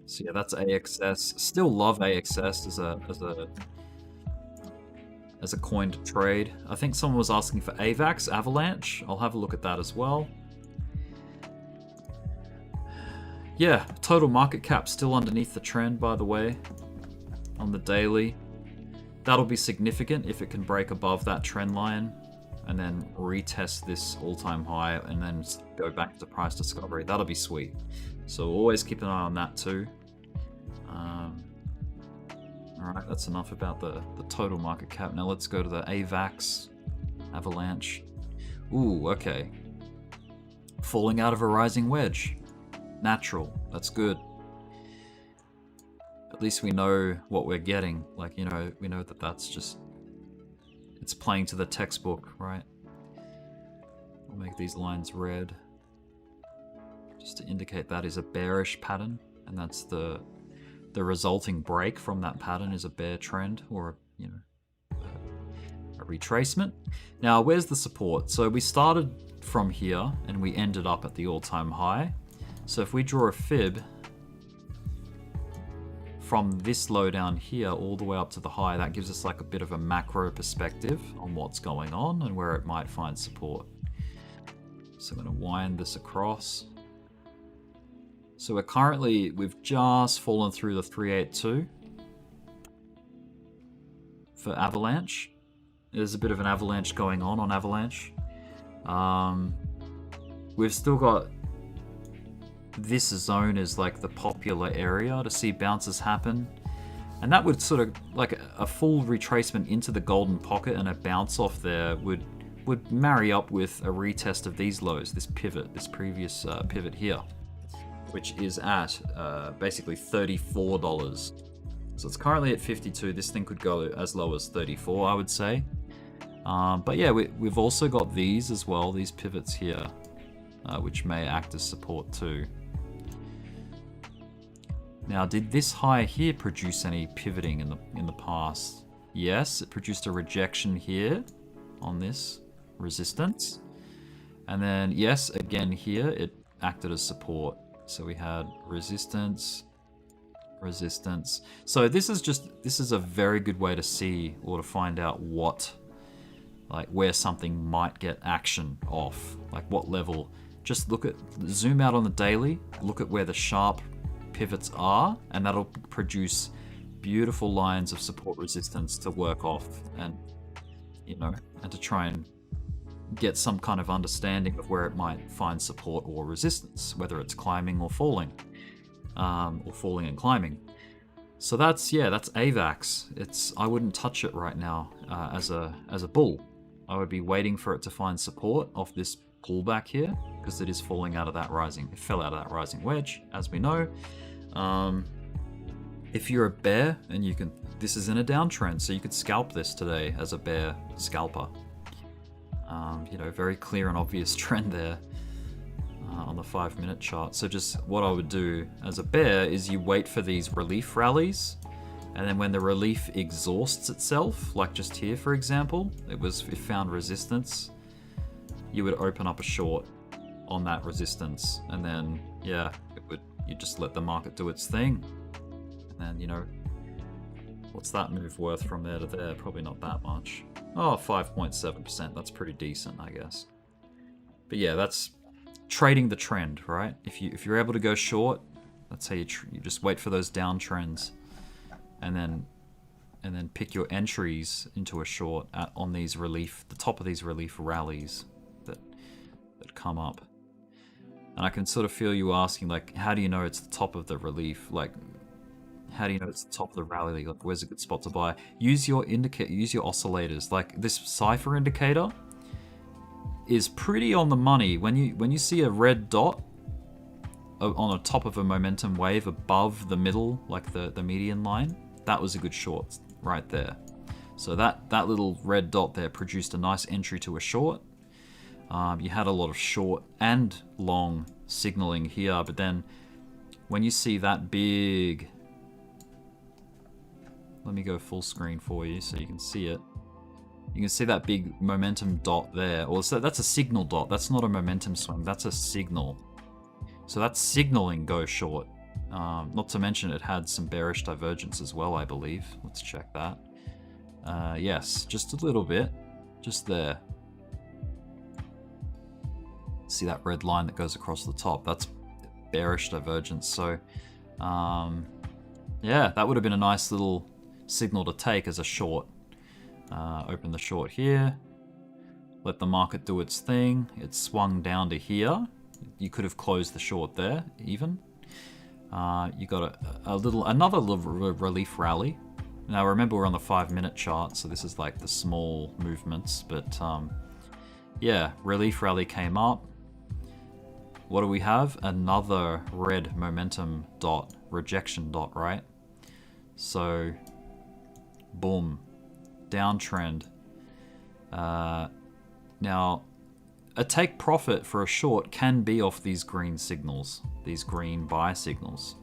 So yeah, that's AXS. Still love AXS as a coin to trade. I think someone was asking for Avax, Avalanche. I'll have a look at that as well. Yeah, total market cap still underneath the trend, by the way, on the daily. That'll be significant if it can break above that trend line and then retest this all-time high and then go back to price discovery. That'll be sweet. So always keep an eye on that too. Alright, that's enough about the total market cap. Now let's go to the Avax, Avalanche. Ooh, okay. Falling out of a rising wedge. Natural. That's good. At least we know what we're getting. Like, you know, we know that that's just... It's playing to the textbook, right? I'll make these lines red. Just to indicate that is a bearish pattern. And that's the resulting break from that pattern is a bear trend or, you know, a retracement. Now, where's the support? So we started from here and we ended up at the all-time high. So if we draw a fib from this low down here all the way up to the high, that gives us like a bit of a macro perspective on what's going on and where it might find support. So I'm going to wind this across. So we've just fallen through the 382 for Avalanche. There's a bit of an avalanche going on Avalanche. We've still got this zone is like the popular area to see bounces happen. And that would sort of like a full retracement into the golden pocket and a bounce off there would marry up with a retest of these lows, this pivot, this previous pivot here, which is at basically $34. So it's currently at 52. This thing could go as low as 34, I would say. But yeah, we've also got these as well, these pivots here, which may act as support too. Now, did this high here produce any pivoting in the past? Yes, it produced a rejection here on this resistance. And then, yes, again here, it acted as support. So we had resistance, resistance. So this is a very good way to see or to find out where something might get action off, like what level. Just zoom out on the daily, look at where the sharp pivots are, and that'll produce beautiful lines of support resistance to work off and, you know, and to try and get some kind of understanding of where it might find support or resistance, whether it's climbing or falling and climbing. So that's Avax. I wouldn't touch it right now as a bull. I would be waiting for it to find support off this pullback here, because it is falling out of that it fell out of that rising wedge, as we know. If you're a bear and this is in a downtrend, so you could scalp this today as a bear scalper. You know, very clear and obvious trend there on the 5-minute chart. So just what I would do as a bear is you wait for these relief rallies, and then when the relief exhausts itself, like just here for example, it found resistance, you would open up a short on that resistance, and then yeah, you just let the market do its thing. And then, you know, what's that move worth from there to there? Probably not that much. Oh, 5.7%. That's pretty decent, I guess. But yeah, that's trading the trend, right? If you're able to go short, that's how you just wait for those downtrends, and then pick your entries into a short on these the top of these relief rallies that come up. And I can sort of feel you asking, like, how do you know it's the top of the relief? Like, how do you know it's the top of the rally? Like, where's a good spot to buy? Use your oscillators. Like this cipher indicator is pretty on the money. When you see a red dot on the top of a momentum wave above the middle, like the median line, that was a good short right there. So that little red dot there produced a nice entry to a short. You had a lot of short and long signaling here, but then when you see that big, let me go full screen for you so you can see it. You can see that big momentum dot there. Or so that's a signal dot. That's not a momentum swing. That's a signal. So that's signaling go short. Not to mention it had some bearish divergence as well, I believe. Let's check that. Yes, just a little bit. Just there. See that red line that goes across the top? That's bearish divergence. So, yeah, that would have been a nice little signal to take as a short. Open the short here. Let the market do its thing. It swung down to here. You could have closed the short there, even. You got another little relief rally. Now remember we're on the 5-minute chart, so this is like the small movements. But yeah, relief rally came up. What do we have? Another red momentum dot, rejection dot, right? So, boom, downtrend. Now, a take profit for a short can be off these green signals, these green buy signals.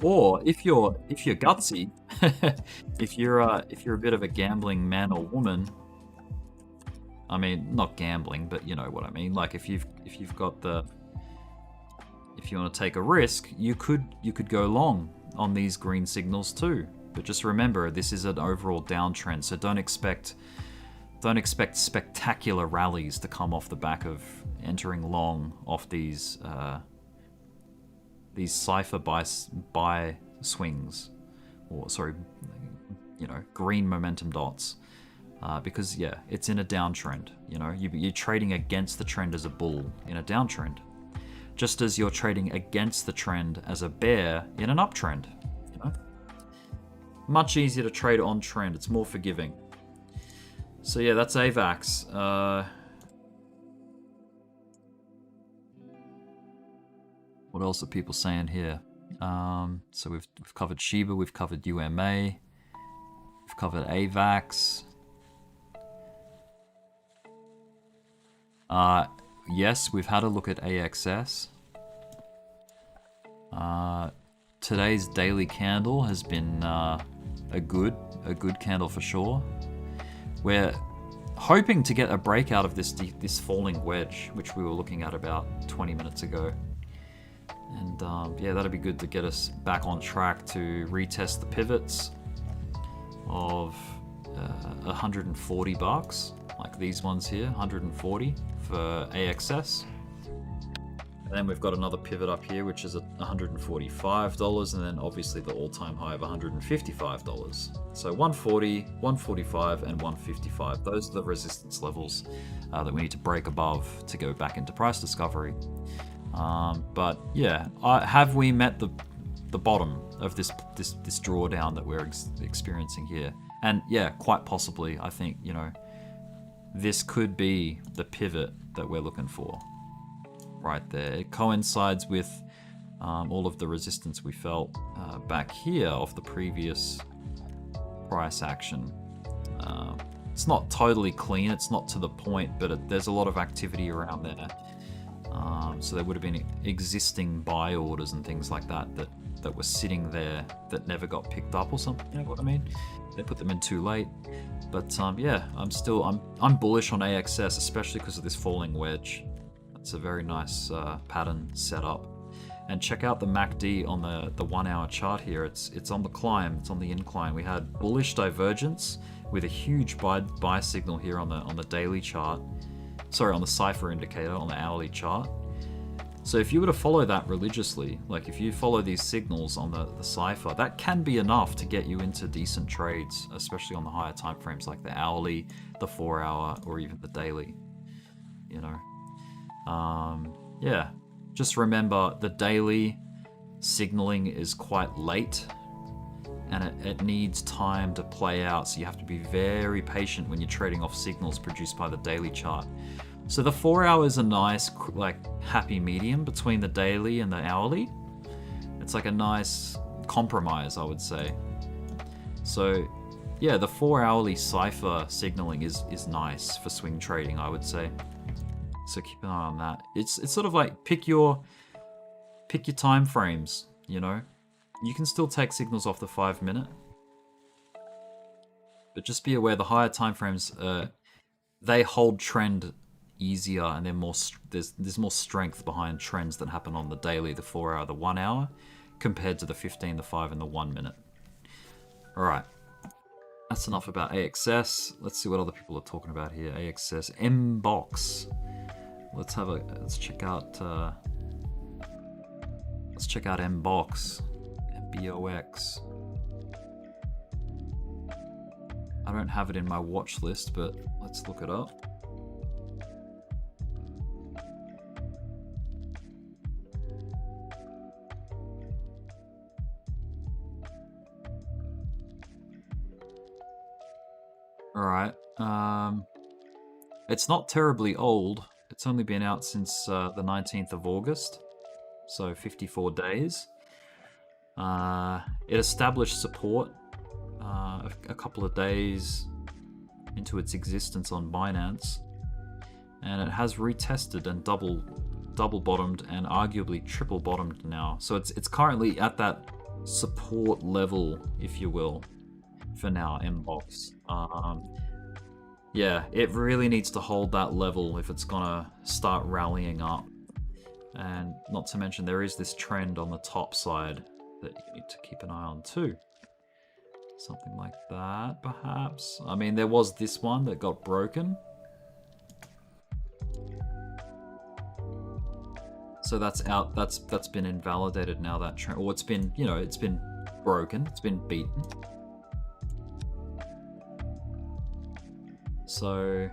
Or if you're gutsy, if you're a bit of a gambling man or woman, I mean, not gambling, but you know what I mean. Like if you want to take a risk, you could go long on these green signals too. But just remember, this is an overall downtrend, so don't expect spectacular rallies to come off the back of entering long off these cipher buy swings, or sorry, you know, green momentum dots, because yeah, it's in a downtrend. You know, you're trading against the trend as a bull in a downtrend, just as you're trading against the trend as a bear in an uptrend. You know, much easier to trade on trend. It's more forgiving. So yeah, that's Avax. What else are people saying here? So we've covered Shiba, we've covered UMA, we've covered Avax. Yes, we've had a look at AXS. Today's daily candle has been a good candle for sure. We're hoping to get a breakout of this falling wedge, which we were looking at about 20 minutes ago. And yeah, that'd be good to get us back on track to retest the pivots of 140 bucks, like these ones here, 140 for AXS. And then we've got another pivot up here, which is at $145, and then obviously the all-time high of $155. So 140, 145, and 155. Those are the resistance levels that we need to break above to go back into price discovery. But yeah, have we met the bottom of this drawdown that we're experiencing here? And yeah, quite possibly. I think, you know, this could be the pivot that we're looking for. Right there. It coincides with all of the resistance we felt back here off the previous price action. It's not totally clean, it's not to the point, but there's a lot of activity around there. So there would have been existing buy orders and things like that were sitting there that never got picked up or something, you know what I mean? They put them in too late. But yeah, I'm bullish on AXS, especially because of this falling wedge. It's a very nice pattern setup. And check out the MACD on the 1 hour chart here. It's on the climb, it's on the incline. We had bullish divergence with a huge buy signal here on the daily chart. Sorry, on the cipher indicator on the hourly chart. So if you were to follow that religiously, like if you follow these signals on the cipher, that can be enough to get you into decent trades, especially on the higher time frames like the hourly, the 4 hour, or even the daily, you know. Yeah, just remember the daily signaling is quite late and it needs time to play out, so you have to be very patient when you're trading off signals produced by the daily chart. So the 4 hour is a nice, like, happy medium between the daily and the hourly. It's like a nice compromise, I would say. So yeah, the 4 hourly cipher signaling is nice for swing trading, I would say. So keep an eye on that. It's sort of like pick your time frames, you know. You can still take signals off the 5 minute, but just be aware the higher time frames they hold trend easier, and there's more strength behind trends that happen on the daily, the 4 hour, the 1 hour. compared to the 15, the 5, and the 1 minute. All right. That's enough about AXS. Let's see what other people are talking about here. AXS, MBOX. Let's check out MBOX, MBOX. I don't have it in my watch list, but let's look it up. All right. It's not terribly old. It's only been out since the 19th of August, so 54 days. It established support a couple of days into its existence on Binance, and it has retested and double bottomed and arguably triple bottomed now. So it's currently at that support level, if you will, for now, MBOX. Yeah, it really needs to hold that level if it's gonna start rallying up. And not to mention, there is this trend on the top side that you need to keep an eye on too. Something like that, perhaps. I mean, there was this one that got broken. So that's out. That's been invalidated now. That trend, or it's been, you know, it's been broken. It's been beaten. So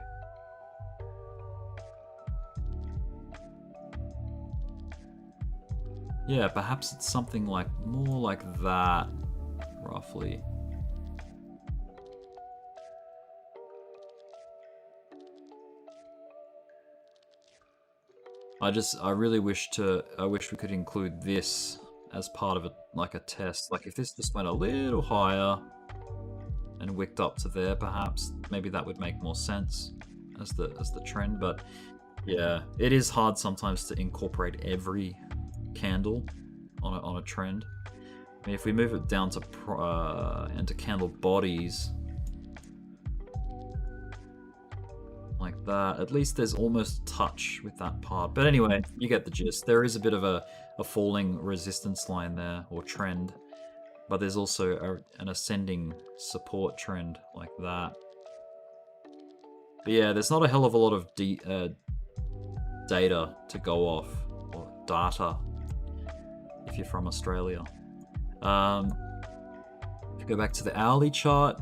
yeah, perhaps it's something like more like that, roughly. I really wish we could include this as part of it, like a test. Like if this just went a little higher and wicked up to there, perhaps maybe that would make more sense as the trend. But yeah, it is hard sometimes to incorporate every candle on a trend. I mean, if we move it down to into candle bodies like that, at least there's almost touch with that part. But anyway, you get the gist. There is a bit of a falling resistance line there, or trend, but there's also an ascending support trend like that. But yeah, there's not a hell of a lot of data to go off, or data, if you're from Australia. If you go back to the hourly chart,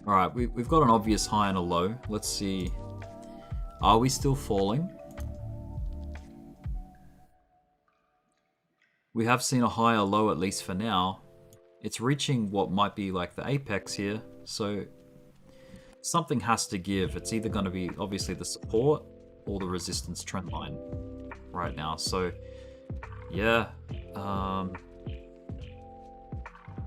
all right, we've got an obvious high and a low. Let's see, are we still falling? We have seen a higher low, at least for now. It's reaching what might be like the apex here, so something has to give. It's either going to be obviously the support or the resistance trend line right now. So yeah,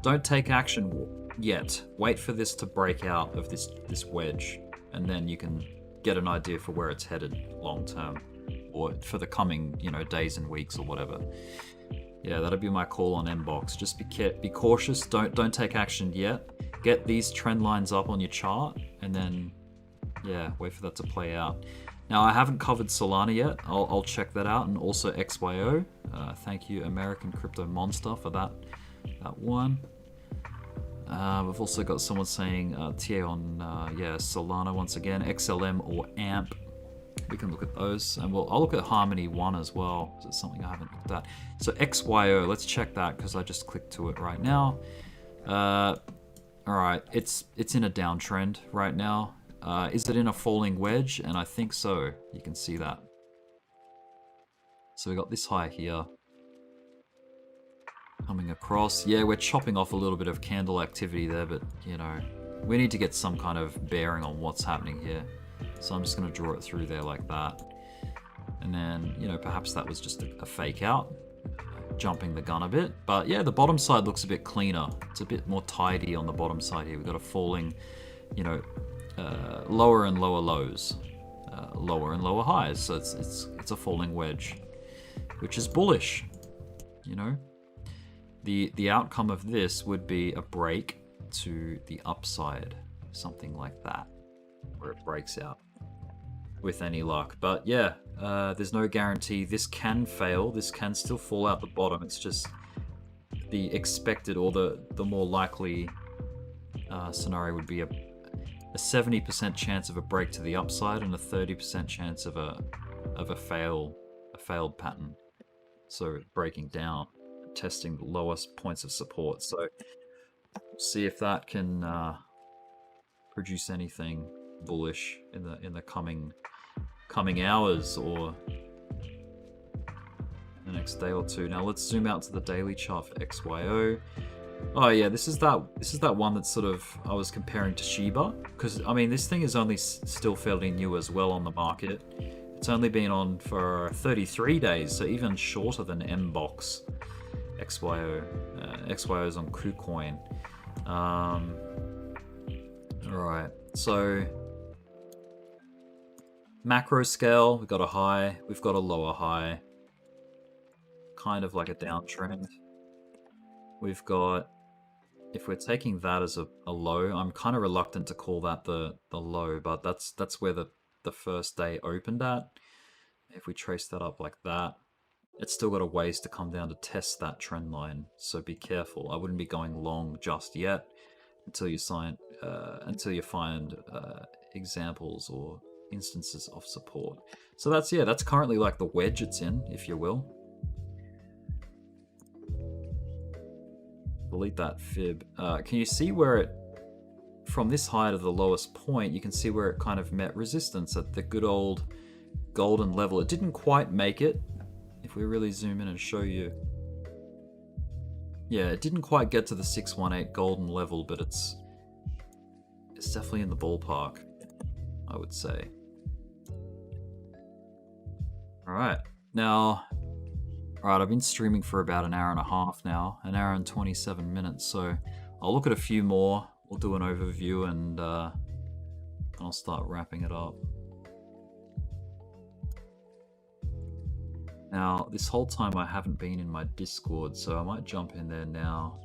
don't take action yet. Wait for this to break out of this wedge, and then you can get an idea for where it's headed long term, or for the coming, you know, days and weeks or whatever. Yeah, that'll be my call on MBOX. Just be cautious. Don't take action yet. Get these trend lines up on your chart, and then yeah, wait for that to play out. Now, I haven't covered Solana yet. I'll check that out, and also XYO. Thank you, American Crypto Monster, for that one. We've also got someone saying TA on yeah, Solana once again, XLM or AMP. We can look at those, and I'll look at Harmony 1 as well. It's something I haven't looked at. So XYO, let's check that because I just clicked to it right now. All right, it's in a downtrend right now. Is it in a falling wedge? And I think so. You can see that. So we got this high here coming across. Yeah, we're chopping off a little bit of candle activity there, but you know, we need to get some kind of bearing on what's happening here. So I'm just going to draw it through there like that. And then, you know, perhaps that was just a fake out, jumping the gun a bit. But yeah, the bottom side looks a bit cleaner. It's a bit more tidy on the bottom side here. We've got a falling, you know, lower and lower lows, lower and lower highs. So it's a falling wedge, which is bullish, you know. The outcome of this would be a break to the upside, something like that. where it breaks out with any luck. But yeah, there's no guarantee. This can fail. This can still fall out the bottom. It's just the expected, or the more likely scenario would be a 70% chance of a break to the upside and a 30% chance of a failed pattern. So breaking down, testing the lowest points of support. So we'll see if that can produce anything bullish in the coming hours or the next day or two. Now let's zoom out to the daily chart for XYO. Oh yeah, this is that one that sort of I was comparing to Shiba, because I mean this thing is only still fairly new as well on the market. It's only been on for 33 days, so even shorter than MBOX. XYO. XYO is on KuCoin. Alright, so macro scale, we've got a high, we've got a lower high. Kind of like a downtrend. We've got, if we're taking that as a low, I'm kind of reluctant to call that the low, but that's where the first day opened at. If we trace that up like that, it's still got a ways to come down to test that trend line, so be careful. I wouldn't be going long just yet until you find examples or instances of support. So that's currently like the wedge it's in, if you will. Delete that fib. Can you see where it, from this high to the lowest point, you can see where it kind of met resistance at the good old golden level. It didn't quite make it. If we really zoom in and show you. Yeah, it didn't quite get to the 618 golden level, but it's definitely in the ballpark, I would say. Alright, now, alright, I've been streaming for about an hour and a half now, an hour and 27 minutes, so I'll look at a few more, we'll do an overview, and I'll start wrapping it up. Now, this whole time I haven't been in my Discord, so I might jump in there now.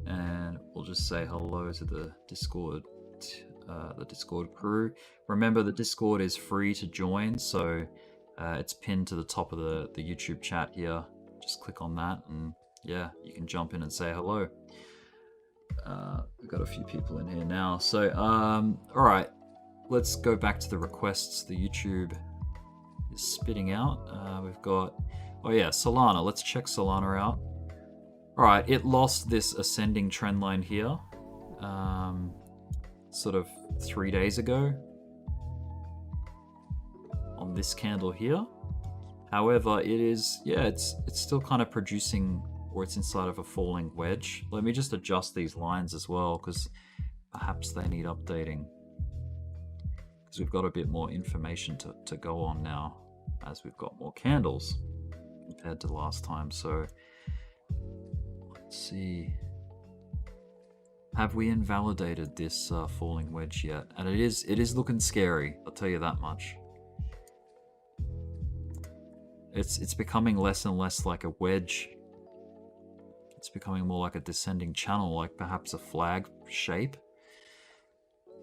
And we'll just say hello to the Discord crew. Remember, the Discord is free to join, so it's pinned to the top of the YouTube chat here. Just click on that, and yeah, you can jump in and say hello. We've got a few people in here now. So, alright, let's go back to the requests. The YouTube is spitting out. We've got, oh yeah, Solana. Let's check Solana out. Alright, it lost this ascending trend line here, sort of 3 days ago on this candle here. However, it is, yeah, it's still kind of producing, or it's inside of a falling wedge. Let me just adjust these lines as well, because perhaps they need updating. Because we've got a bit more information to go on now, as we've got more candles compared to last time. So let's see, have we invalidated this falling wedge yet? And it is looking scary, I'll tell you that much. It's becoming less and less like a wedge. It's becoming more like a descending channel, like perhaps a flag shape.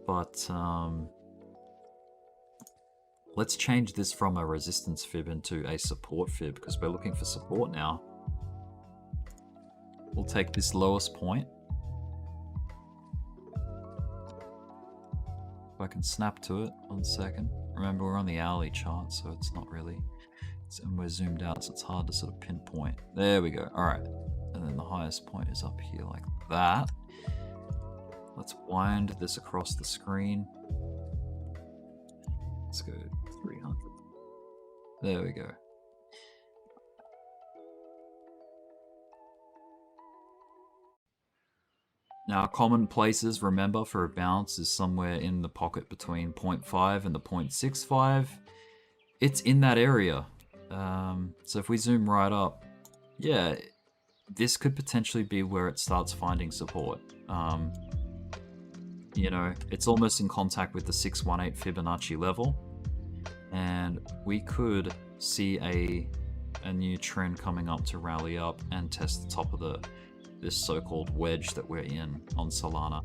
But let's change this from a resistance fib into a support fib, because we're looking for support now. We'll take this lowest point. If I can snap to it, 1 second. Remember, we're on the hourly chart, so it's not really, and we're zoomed out, so it's hard to sort of pinpoint. There we go. All right. And then the highest point is up here like that. Let's wind this across the screen. Let's go 300. There we go. Now, common places, remember, for a bounce is somewhere in the pocket between 0.5 and the 0.65. It's in that area. So if we zoom right up, yeah, this could potentially be where it starts finding support. You know, it's almost in contact with the 618 Fibonacci level, and we could see a new trend coming up to rally up and test the top of this so-called wedge that we're in on Solana.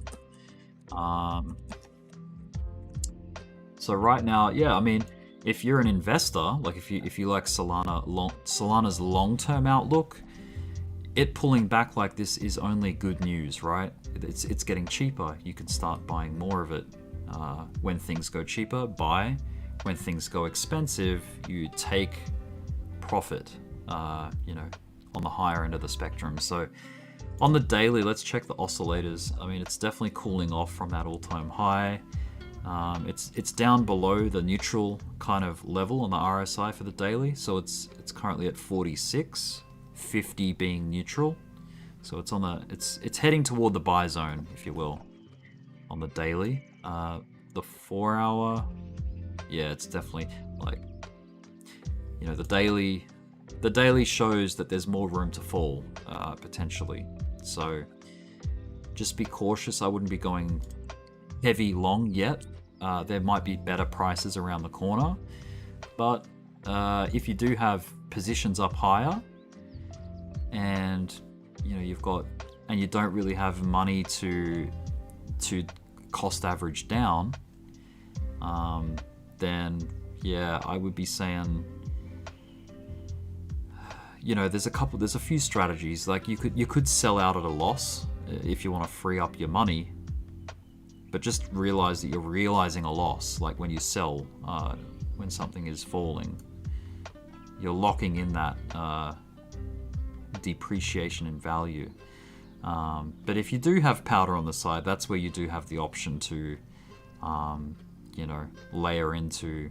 So right now, yeah, I mean, if you're an investor, like if you like Solana's long-term outlook, it pulling back like this is only good news, right? It's getting cheaper. You can start buying more of it. When things go cheaper, buy. When things go expensive, you take profit, you know, on the higher end of the spectrum. So on the daily, let's check the oscillators. I mean, it's definitely cooling off from that all-time high. It's down below the neutral kind of level on the RSI for the daily. So it's currently at 46, 50 being neutral. So it's on the it's heading toward the buy zone, if you will, on the daily. The 4 hour, yeah, it's definitely like, you know, the daily shows that there's more room to fall, potentially. So just be cautious. I wouldn't be going heavy long yet. There might be better prices around the corner, but if you do have positions up higher, and you know you don't really have money to cost average down, then yeah, I would be saying, you know, there's a few strategies. Like you could sell out at a loss if you want to free up your money, but just realize that you're realizing a loss. Like when you sell, when something is falling, you're locking in that depreciation in value. But if you do have powder on the side, that's where you do have the option to, you know, layer into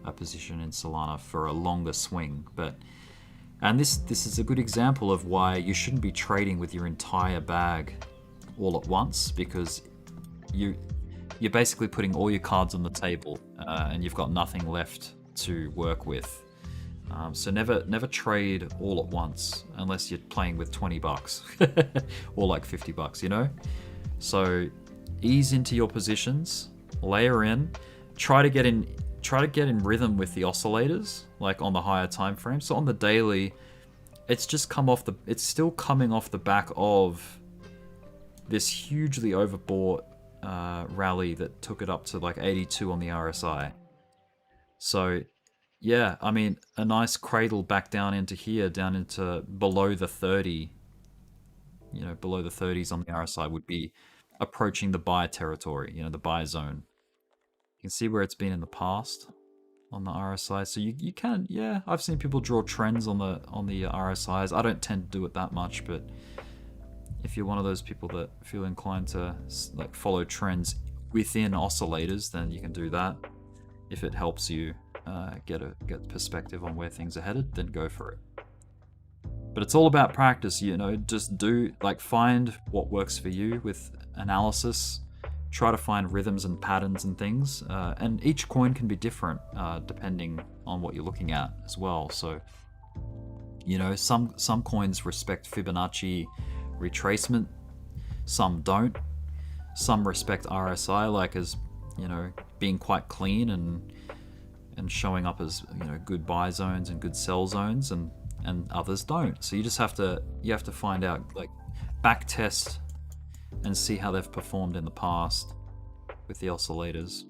a position in Solana for a longer swing. And this is a good example of why you shouldn't be trading with your entire bag all at once, because you're basically putting all your cards on the table, and you've got nothing left to work with. So never trade all at once unless you're playing with $20 or like $50, you know? So ease into your positions, layer in, try to get in rhythm with the oscillators, like on the higher time frame. So on the daily, it's still coming off the back of this hugely overbought rally that took it up to like 82 on the RSI. So yeah, I mean, a nice cradle back down into here, down into below the 30, you know, below the 30s on the RSI would be approaching the buy territory, you know, the buy zone. You can see where it's been in the past on the RSI. So you can, yeah, I've seen people draw trends on the RSIs. I don't tend to do it that much, but if you're one of those people that feel inclined to like follow trends within oscillators, then you can do that. If it helps you get perspective on where things are headed, then go for it. But it's all about practice, you know. Just find what works for you with analysis. Try to find rhythms and patterns and things, and each coin can be different depending on what you're looking at as well. So, you know, some coins respect Fibonacci retracement, some don't. Some respect RSI, like as, you know, being quite clean and showing up as, you know, good buy zones and good sell zones, and others don't. So you just have to find out, like, back test and see how they've performed in the past with the oscillators.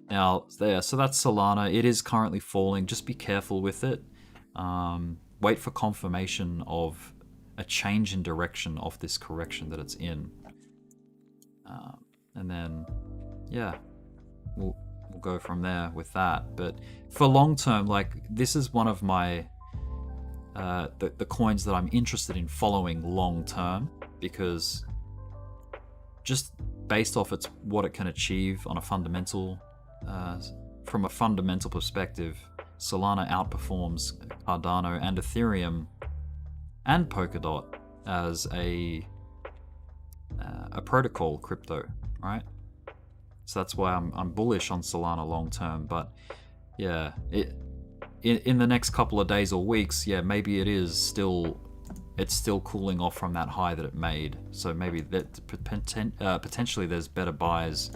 Now so that's Solana. It is currently falling. Just be careful with it. Wait for confirmation of a change in direction of this correction that it's in, and then yeah, we'll go from there with that. But for long term, like, this is one of my the coins that I'm interested in following long term, because just based off what it can achieve on a fundamental, from a fundamental perspective, Solana outperforms Cardano and Ethereum and Polkadot as a protocol crypto, right? So that's why I'm bullish on Solana long term. But yeah, in the next couple of days or weeks, yeah, maybe it's still cooling off from that high that it made. So maybe that potentially there's better buys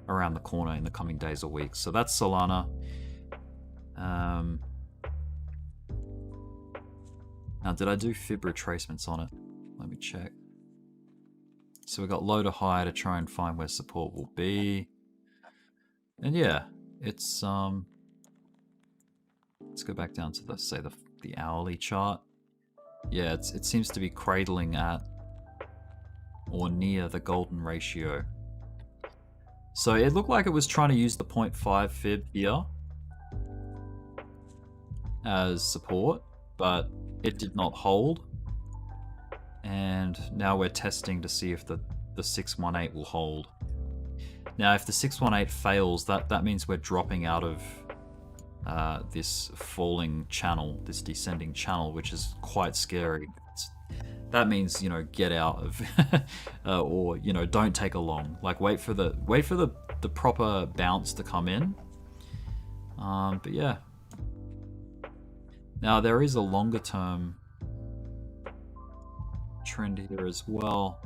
around the corner in the coming days or weeks. So that's Solana. Now, did I do Fib retracements on it? Let me check. So we got low to high to try and find where support will be. And yeah, It's let's go back down to the, say, the hourly chart. Yeah, it seems to be cradling at or near the golden ratio. So it looked like it was trying to use the 0.5 fib here as support, but it did not hold. And now we're testing to see if the 618 will hold. Now, if the 618 fails, that means we're dropping out of this falling channel, this descending channel, which is quite scary. That means, you know, get out of, or, you know, don't take a long. Like, wait for the proper bounce to come in. But yeah. Now there is a longer term trend here as well.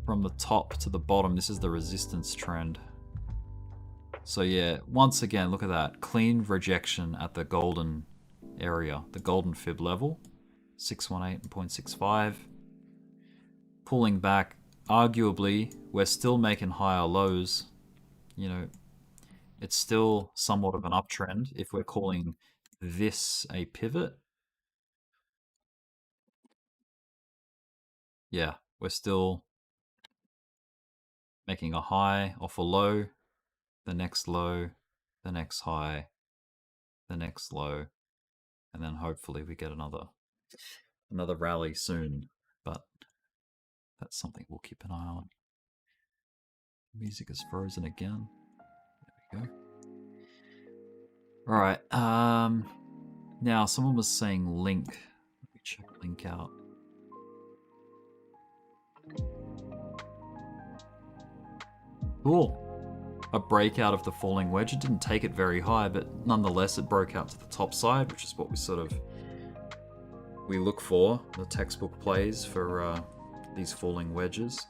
From the top to the bottom, this is the resistance trend. So yeah, once again, look at that. Clean rejection at the golden area, the golden fib level. 618 and 0.65. Pulling back, arguably, we're still making higher lows. You know, it's still somewhat of an uptrend if we're calling this a pivot. Yeah, we're still making a high off a low, the next low, the next high, the next low, and then hopefully we get another rally soon, but that's something we'll keep an eye on. Music is frozen again. There we go. All right. Now someone was saying link. Let me check link out. Cool. A breakout of the falling wedge. It didn't take it very high, but nonetheless it broke out to the top side, which is what we look for, the textbook plays for these falling wedges.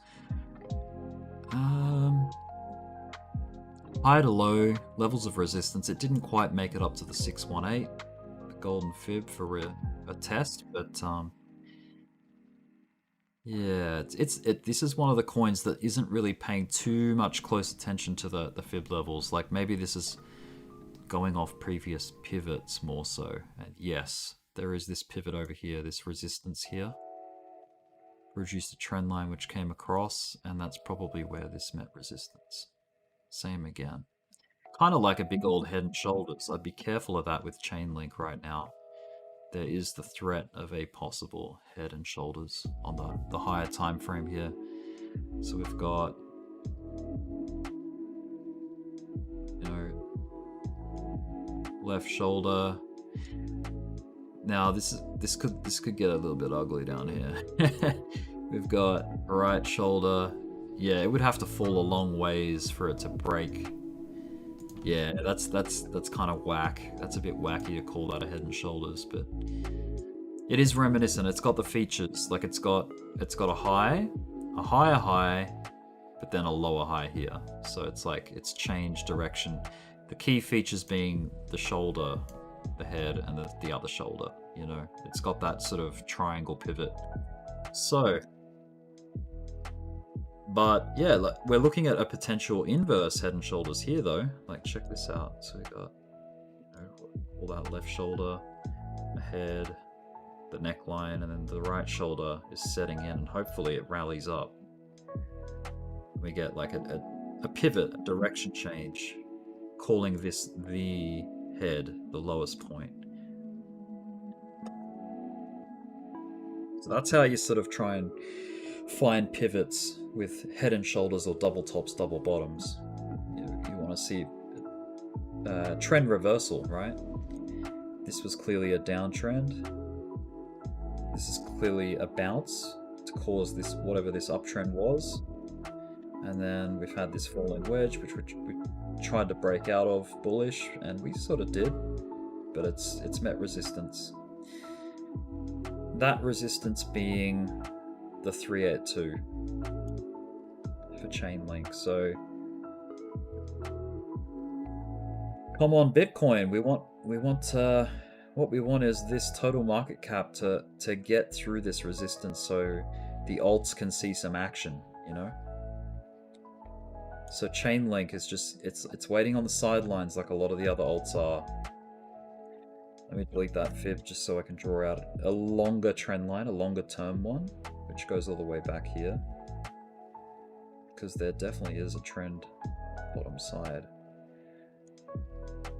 High to low, levels of resistance. It didn't quite make it up to the 618, the golden fib for a test, but yeah, this is one of the coins that isn't really paying too much close attention to the fib levels. Like maybe this is going off previous pivots more so. And yes, there is this pivot over here, this resistance here. Produced a trend line which came across, and that's probably where this met resistance. Same again. Kind of like a big old head and shoulders. I'd be careful of that with Chainlink right now. There is the threat of a possible head and shoulders on the higher time frame here. So we've got, you know, left shoulder. Now this could get a little bit ugly down here. We've got right shoulder. Yeah, it would have to fall a long ways for it to break. Yeah, that's kind of whack. That's a bit wacky to call that a head and shoulders, but it is reminiscent. It's got the features, like it's got a higher high, but then a lower high here. So it's like it's changed direction. The key features being the shoulder, the head, and the other shoulder. You know, it's got that sort of triangle pivot. So, but yeah, like we're looking at a potential inverse head and shoulders here, though. Like, check this out. So we got, you know, all that left shoulder, the head, the neckline, and then the right shoulder is setting in, and hopefully it rallies up. We get like a pivot, a direction change, calling this the head, the lowest point. So that's how you sort of try and find pivots with head and shoulders or double tops, double bottoms. You want to see trend reversal, right? This was clearly a downtrend. This is clearly a bounce to cause this, whatever this uptrend was. And then we've had this falling wedge, which we tried to break out of bullish, and we sort of did, but it's met resistance. That resistance being the 382 for Chainlink. So come on, Bitcoin. We want what we want is this total market cap to get through this resistance, so the alts can see some action, you know. So Chainlink is just, it's waiting on the sidelines like a lot of the other alts are. Let me delete that fib just so I can draw out a longer trend line, a longer term one, which goes all the way back here. Because there definitely is a trend bottom side.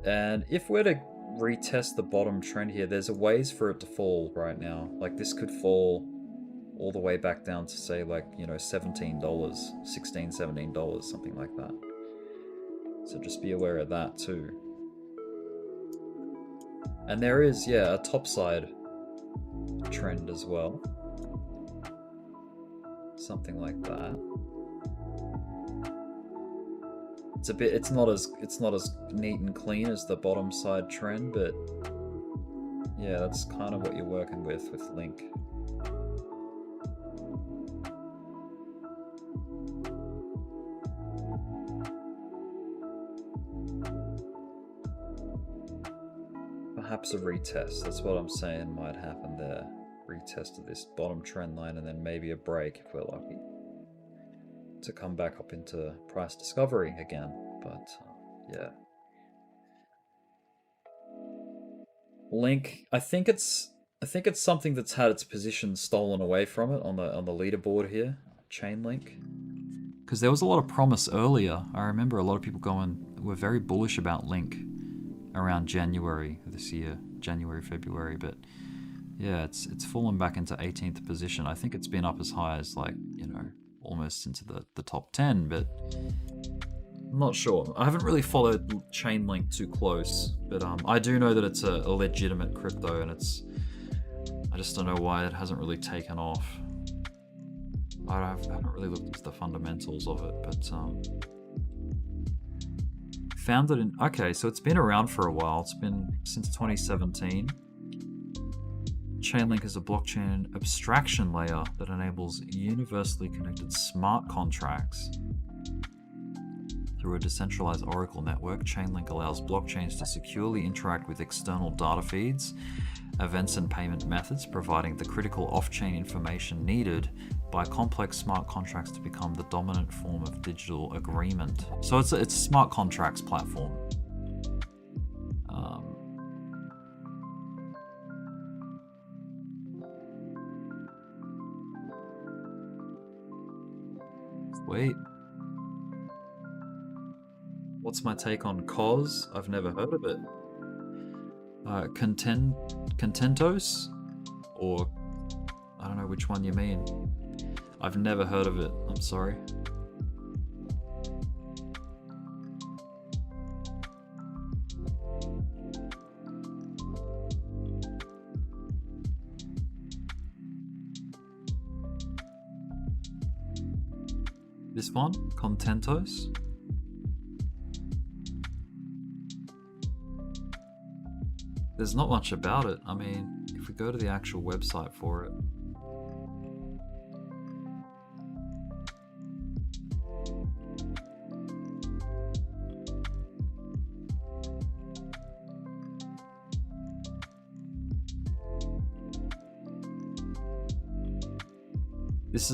And if we're to retest the bottom trend here, there's a ways for it to fall right now. Like this could fall all the way back down to say like, you know, $17, $16, $17, something like that. So just be aware of that too. And there is, yeah, a topside trend as well. Something like that. It's a bit, it's not as neat and clean as the bottom side trend, but yeah, that's kind of what you're working with Link. Perhaps a retest, that's what I'm saying might happen there. Retest of this bottom trend line and then maybe a break if we're lucky to come back up into price discovery again. But yeah, Link, I think it's something that's had its position stolen away from it on the leaderboard here, Chainlink. Because there was a lot of promise earlier. I remember a lot of people were very bullish about Link around January of this year, January, February, but yeah, it's fallen back into 18th position. I think it's been up as high as like, you know, almost into the top 10, but I'm not sure. I haven't really followed Chainlink too close, but I do know that it's a legitimate crypto, and I just don't know why it hasn't really taken off. I haven't really looked into the fundamentals of it, but founded in, okay, so it's been around for a while. It's been since 2017. Chainlink is a blockchain abstraction layer that enables universally connected smart contracts. Through a decentralized Oracle network, Chainlink allows blockchains to securely interact with external data feeds, events and payment methods, providing the critical off-chain information needed by complex smart contracts to become the dominant form of digital agreement. So it's a smart contracts platform. Wait. What's my take on COS? I've never heard of it. Contentos? Or I don't know which one you mean. I've never heard of it. I'm sorry. This one? Contentos? There's not much about it. I mean, if we go to the actual website for it. This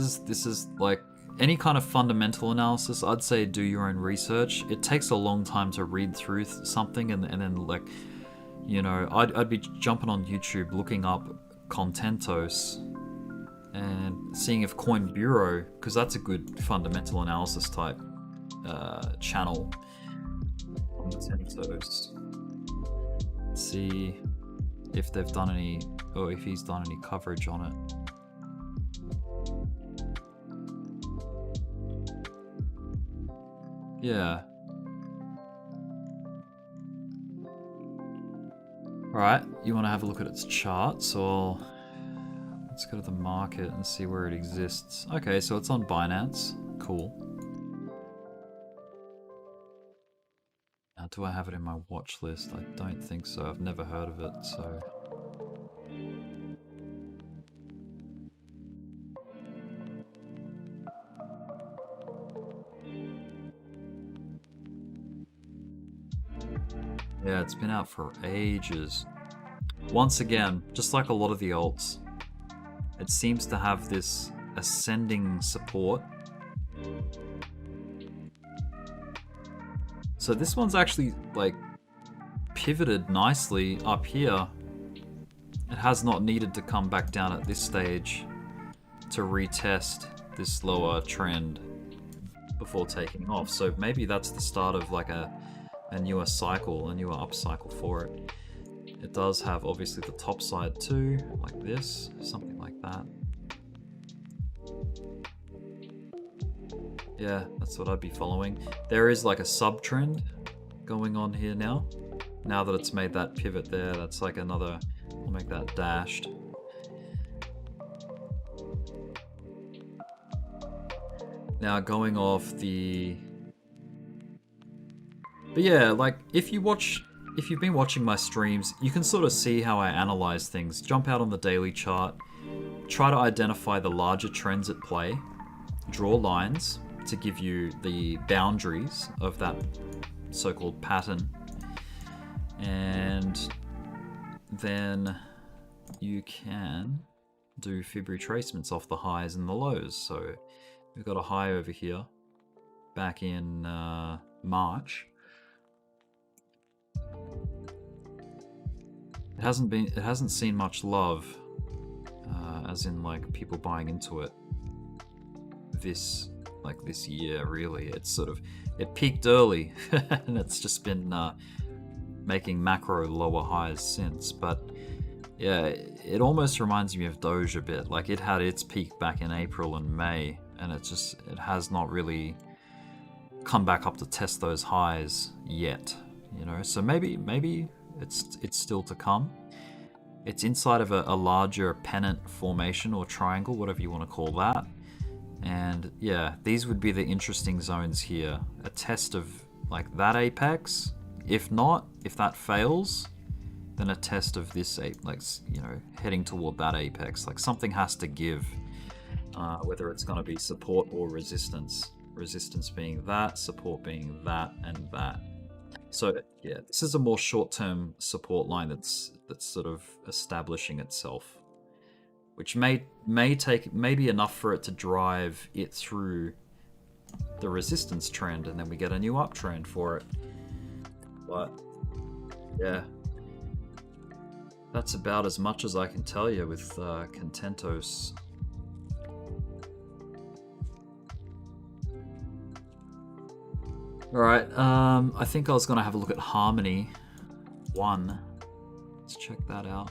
is like any kind of fundamental analysis. I'd say do your own research. It takes a long time to read through something and then like, you know, I'd be jumping on YouTube looking up Contentos and seeing if Coin Bureau, because that's a good fundamental analysis type channel. Contentos. See if they've done any, or if he's done any coverage on it. Yeah. Alright, you want to have a look at its chart, so let's go to the market and see where it exists. Okay, so it's on Binance. Cool. Now, do I have it in my watch list? I don't think so. I've never heard of it, so... Yeah, it's been out for ages. Once again, just like a lot of the alts, it seems to have this ascending support. So this one's actually like pivoted nicely up here. It has not needed to come back down at this stage to retest this lower trend before taking off. So maybe that's the start of like a newer cycle, a newer up cycle for it. It does have obviously the top side too, like this, something like that. Yeah, that's what I'd be following. There is like a sub-trend going on here now. Now that it's made that pivot there, that's like another, I'll make that dashed. Now going off the... But yeah, like if you've been watching my streams, you can sort of see how I analyze things. Jump out on the daily chart, try to identify the larger trends at play, draw lines to give you the boundaries of that so-called pattern, and then you can do Fib retracements off the highs and the lows. So we've got a high over here back in March. It hasn't seen much love, as in like people buying into it this year, really. It's sort of, it peaked early and it's just been making macro lower highs since. But yeah, it almost reminds me of DOGE a bit. Like it had its peak back in April and May, and it has not really come back up to test those highs yet, you know. So maybe it's still to come. It's inside of a larger pennant formation or triangle, whatever you want to call that. And yeah, these would be the interesting zones here. A test of like that apex. If not, if that fails, then a test of this like, you know, heading toward that apex. Like something has to give, whether it's going to be support or resistance. Resistance being that, support being that, and that. So yeah, this is a more short-term support line that's sort of establishing itself, which may be enough for it to drive it through the resistance trend, and then we get a new uptrend for it. But yeah, that's about as much as I can tell you with Contentos. Alright, I think I was gonna have a look at Harmony 1. Let's check that out.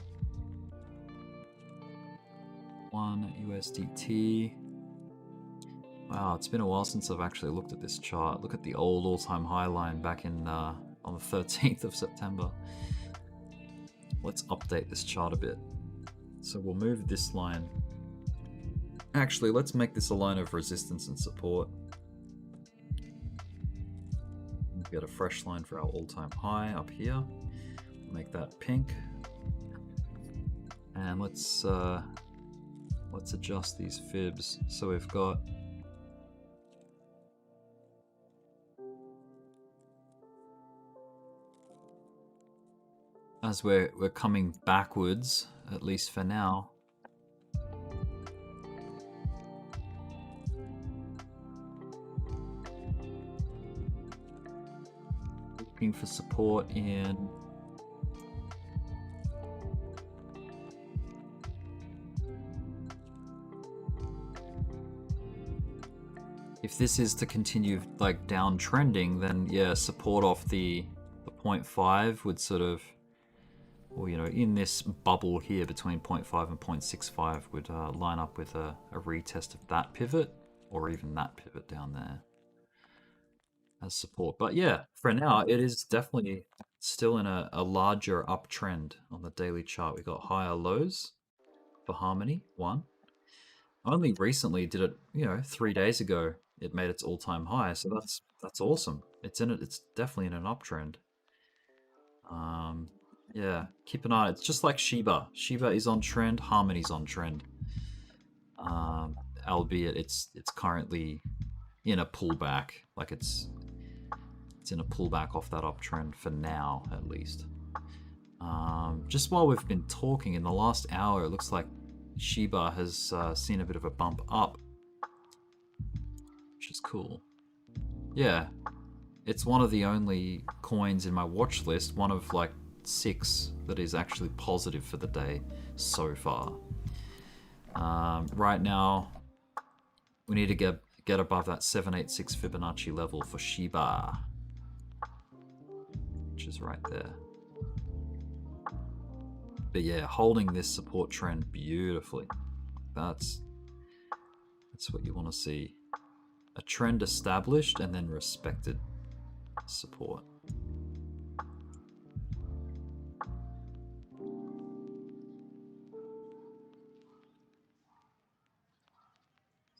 1 USDT. Wow, it's been a while since I've actually looked at this chart. Look at the old all-time high line back in on the 13th of September. Let's update this chart a bit. So we'll move this line. Actually, let's make this a line of resistance and support. Get a fresh line for our all-time high up here. Make that pink. And let's adjust these fibs. So we've got as we're coming backwards, at least for now. Looking for support in if this is to continue like downtrending, then yeah, support off the 0.5 would sort of, well, you know, in this bubble here between 0.5 and 0.65 would line up with a retest of that pivot, or even that pivot down there as support. But yeah, for now, it is definitely still in a larger uptrend on the daily chart. We got higher lows for Harmony 1. Only recently did it, you know, 3 days ago, it made its all-time high. So that's awesome. It's definitely in an uptrend. Yeah, keep an eye. It's just like Shiba. Shiba is on trend. Harmony's on trend. Albeit it's currently in a pullback. Like it's in a pullback off that uptrend for now, at least. Just while we've been talking, in the last hour, it looks like Shiba has seen a bit of a bump up, which is cool. Yeah, it's one of the only coins in my watch list, one of like 6 that is actually positive for the day so far. Right now, we need to get above that 786 Fibonacci level for Shiba, which is right there. But yeah, holding this support trend beautifully. That's what you want to see. A trend established and then respected support.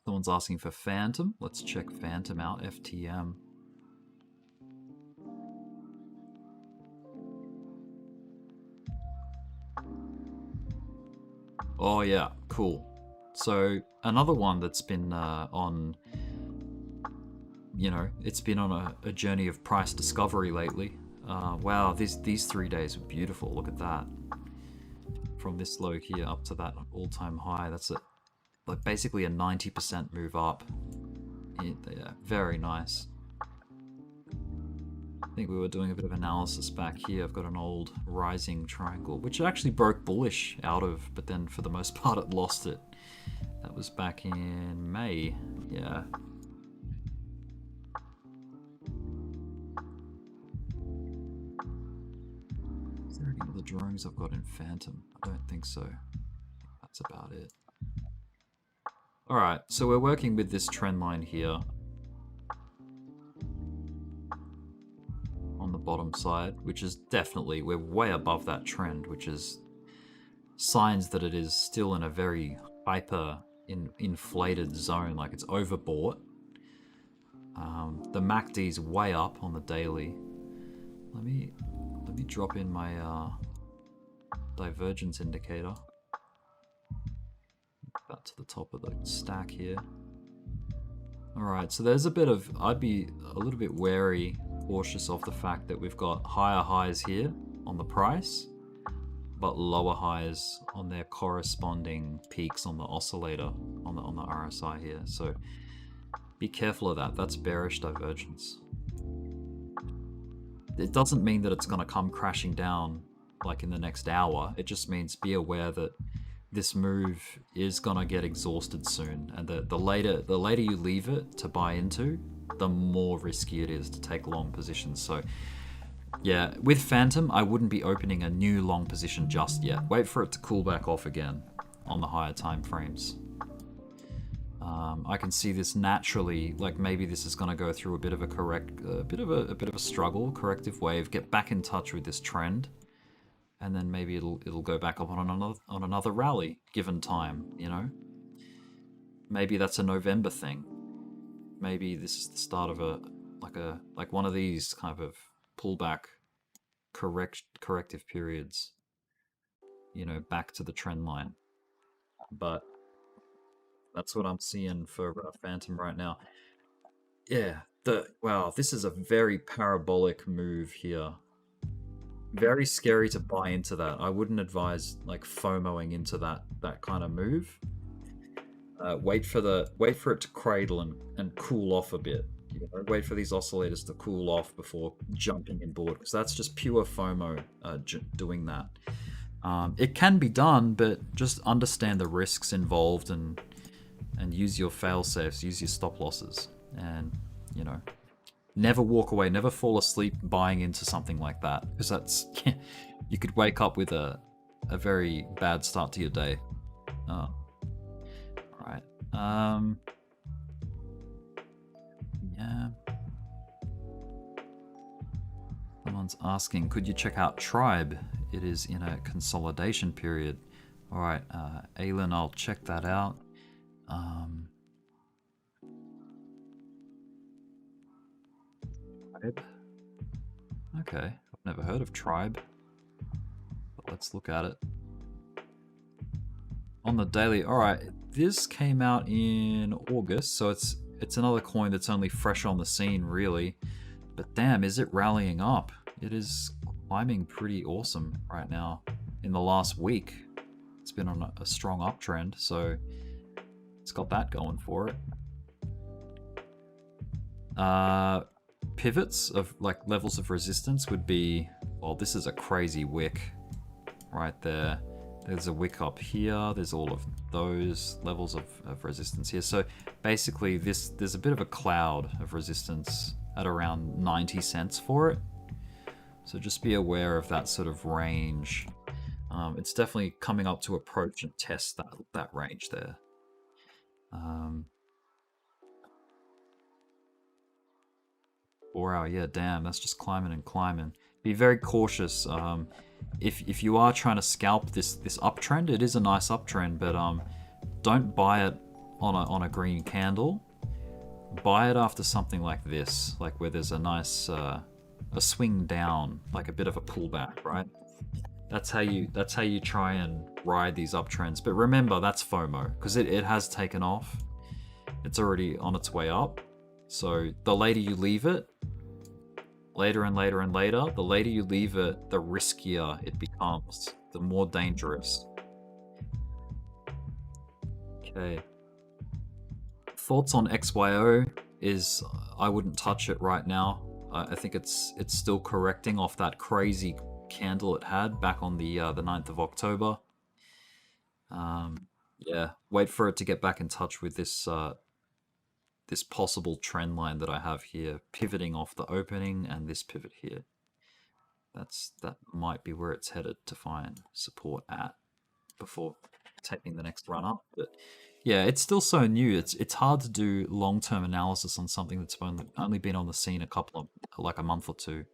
Someone's asking for Phantom. Let's check Phantom out, FTM. Oh yeah, cool. So another one that's been on, you know, it's been on a journey of price discovery lately. Wow, these 3 days are beautiful. Look at that. From this low here up to that all-time high, that's like basically a 90% move up. Yeah, very nice. I think we were doing a bit of analysis back here. I've got an old rising triangle, which it actually broke bullish out of, but then for the most part it lost it. That was back in May, yeah. Is there any other drawings I've got in Phantom? I don't think so. That's about it. Alright, so we're working with this trend line here. On the bottom side, which is definitely, we're way above that trend, which is signs that it is still in a very hyper inflated zone, like it's overbought. The MACD is way up on the daily. Let me drop in my divergence indicator. Back to the top of the stack here. Alright, so there's a bit of, I'd be a little bit wary, cautious of the fact that we've got higher highs here on the price, but lower highs on their corresponding peaks on the oscillator, on the RSI here. So be careful of that. That's bearish divergence. It doesn't mean that it's going to come crashing down like in the next hour. It just means be aware that this move is going to get exhausted soon, and the later you leave it to buy into, the more risky it is to take long positions. So yeah, with Phantom, I wouldn't be opening a new long position just yet. Wait for it to cool back off again on the higher time frames. I can see this naturally, like maybe this is going to go through a bit of a bit of a struggle, corrective wave, get back in touch with this trend, and then maybe it'll go back up on another rally given time, you know. Maybe that's a November thing. Maybe this is the start of like one of these kind of pullback corrective periods, you know, back to the trend line. But that's what I'm seeing for Phantom right now. Yeah, wow, this is a very parabolic move here. Very scary to buy into that. I wouldn't advise like FOMOing into that kind of move. Wait for it to cradle and cool off a bit. You know, wait for these oscillators to cool off before jumping in board, because that's just pure FOMO doing that. It can be done, but just understand the risks involved and use your fail safes, use your stop losses, and you know, never walk away, never fall asleep buying into something like that, because that's you could wake up with a very bad start to your day. Right. Yeah. Someone's asking, could you check out Tribe? It is in a consolidation period. All right, Aylin, I'll check that out. Tribe. Okay, I've never heard of Tribe, but let's look at it. On the daily, all right, this came out in August, so it's another coin that's only fresh on the scene, really. But damn, is it rallying up? It is climbing pretty awesome right now. In the last week, it's been on a strong uptrend, so it's got that going for it. pivots of like levels of resistance would be, well, this is a crazy wick right there. There's a wick up here. There's all of those levels of resistance here. So basically there's a bit of a cloud of resistance at around 90 cents for it. So just be aware of that sort of range. It's definitely coming up to approach and test that range there. 4 hour, yeah, damn, that's just climbing and climbing. Be very cautious. If you are trying to scalp this uptrend, it is a nice uptrend, but don't buy it on a green candle. Buy it after something like this, like where there's a nice a swing down, like a bit of a pullback, right? That's how you try and ride these uptrends. But remember, that's FOMO, because it has taken off. It's already on its way up. So the later you leave it, later and later and later, the later you leave it, the riskier it becomes, the more dangerous. Okay. Thoughts on XYO is I wouldn't touch it right now. I think it's still correcting off that crazy candle it had back on the 9th of October. Yeah, wait for it to get back in touch with this this possible trend line that I have here, pivoting off the opening and this pivot here. That might be where it's headed to find support at before taking the next run up. But yeah, it's still so new. It's hard to do long-term analysis on something that's only been on the scene a month or two.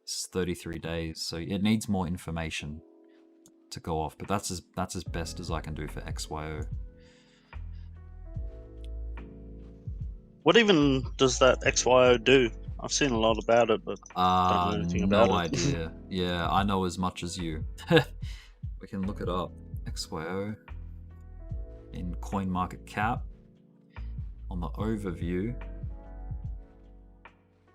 It's 33 days, so it needs more information to go off. But that's as best as I can do for XYO. What even does that XYO do? I've seen a lot about it, but don't know anything about it. No idea. Yeah, I know as much as you. We can look it up. XYO in CoinMarketCap on the overview.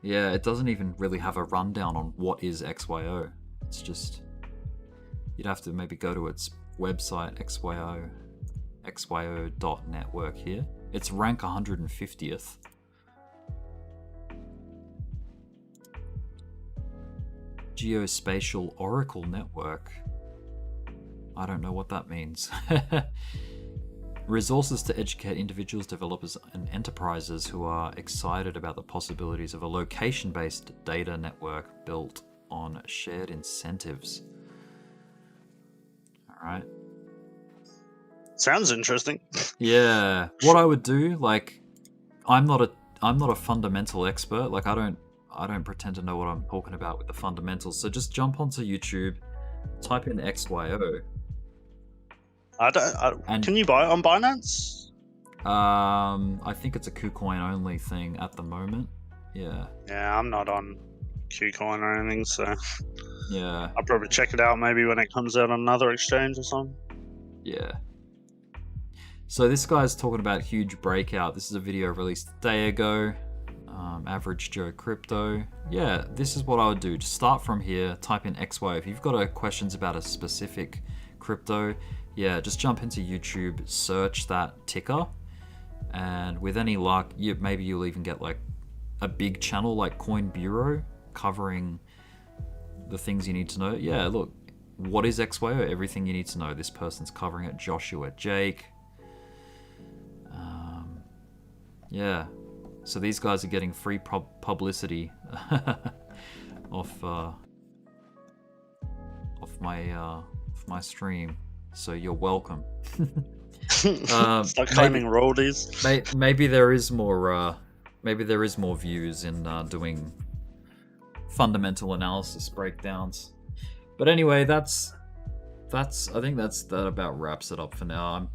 Yeah, it doesn't even really have a rundown on what is XYO. It's just, you'd have to maybe go to its website, xyo.network here. It's rank 150th. Geospatial Oracle Network. I don't know what that means. Resources to educate individuals, developers, and enterprises who are excited about the possibilities of a location-based data network built on shared incentives. All right. Sounds interesting. Yeah. What I would do, like, I'm not a fundamental expert. Like, I don't pretend to know what I'm talking about with the fundamentals. So just jump onto YouTube, type in XYO. Can you buy it on Binance? I think it's a KuCoin only thing at the moment. Yeah. Yeah, I'm not on KuCoin or anything, so yeah, I'll probably check it out maybe when it comes out on another exchange or something. Yeah. So this guy's talking about huge breakout. This is a video released a day ago. Average Joe Crypto. Yeah, this is what I would do. Just start from here, type in XYO. If you've got questions about a specific crypto, yeah, just jump into YouTube, search that ticker, and with any luck, maybe you'll even get like a big channel like Coin Bureau covering the things you need to know. Yeah, look, what is XYO? Everything you need to know. This person's covering it. Joshua, Jake. Yeah. So these guys are getting free publicity off my stream. So you're welcome. Start claiming royalties. Maybe there is more views in doing fundamental analysis breakdowns. But anyway, I think that about wraps it up for now.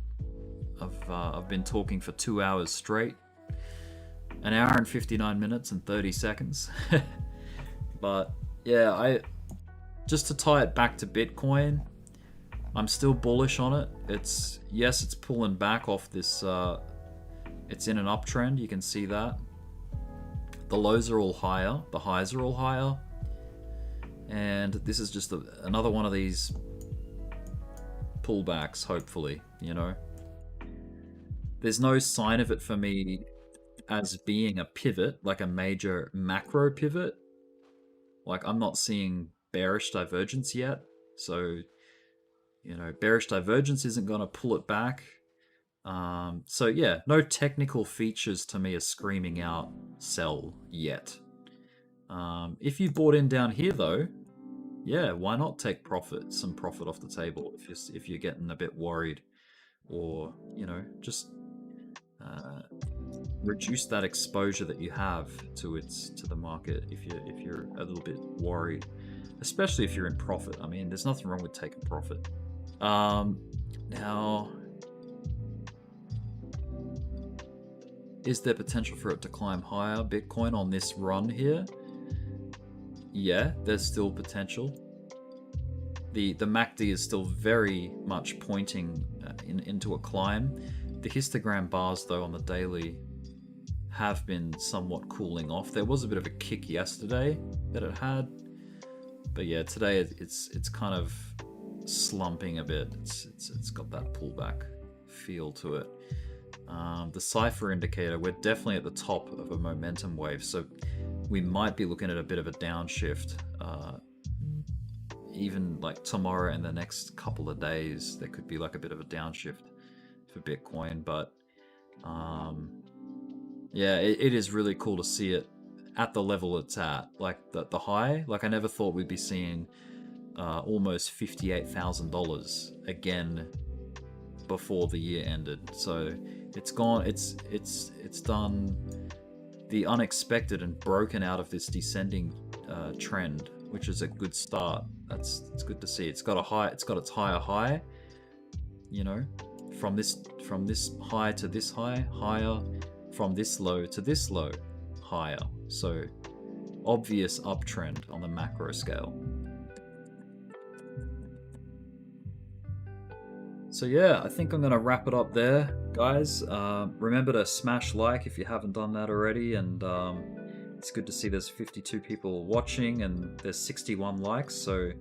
I've been talking for 2 hours straight. 1 hour and 59 minutes and 30 seconds. But yeah, just to tie it back to Bitcoin, I'm still bullish on it. It's pulling back off this, it's in an uptrend, you can see that. The lows are all higher, the highs are all higher. And this is just another one of these pullbacks, hopefully, you know. There's no sign of it for me as being a pivot, like a major macro pivot. Like, I'm not seeing bearish divergence yet. So, you know, bearish divergence isn't going to pull it back. So yeah, no technical features to me are screaming out sell yet. If you bought in down here though, yeah, why not take some profit off the table if you're getting a bit worried, or you know, just reduce that exposure that you have to the market if you're a little bit worried, especially if you're in profit. I mean, there's nothing wrong with taking profit. Now, is there potential for it to climb higher, Bitcoin, on this run here? Yeah, there's still potential. The MACD is still very much pointing into a climb. The histogram bars, though, on the daily have been somewhat cooling off. There was a bit of a kick yesterday that it had, but yeah, today it's kind of slumping a bit. It's got that pullback feel to it. The cipher indicator, we're definitely at the top of a momentum wave, so we might be looking at a bit of a downshift. Even like tomorrow and the next couple of days, there could be like a bit of a downshift for Bitcoin, but yeah, it is really cool to see it at the level it's at. Like the high, like I never thought we'd be seeing almost $58,000 again before the year ended. So it's gone, it's done the unexpected and broken out of this descending trend, which is a good start. It's good to see. It's got its higher high, you know, from this high to this high, higher, from this low to this low, higher. So obvious uptrend on the macro scale. So yeah, I think I'm going to wrap it up there, guys. Remember to smash like if you haven't done that already, and it's good to see there's 52 people watching and there's 61 likes, so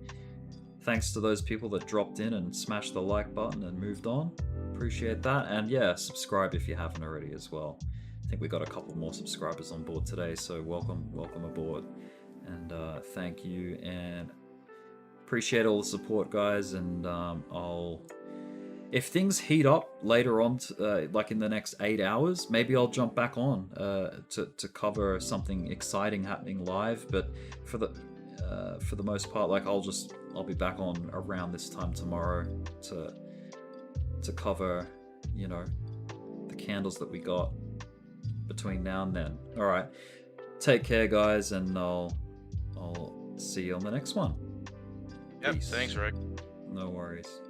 thanks to those people that dropped in and smashed the like button and moved on. Appreciate that, and yeah, subscribe if you haven't already as well. I think we got a couple more subscribers on board today, so welcome aboard, and thank you, and appreciate all the support, guys, and if things heat up later on, like in the next 8 hours, maybe I'll jump back on to cover something exciting happening live. But for the most part, like I'll be back on around this time tomorrow to cover, you know, the candles that we got between now and then. All right, take care, guys, and I'll see you on the next one. Yep. Peace. Thanks, Rick. No worries.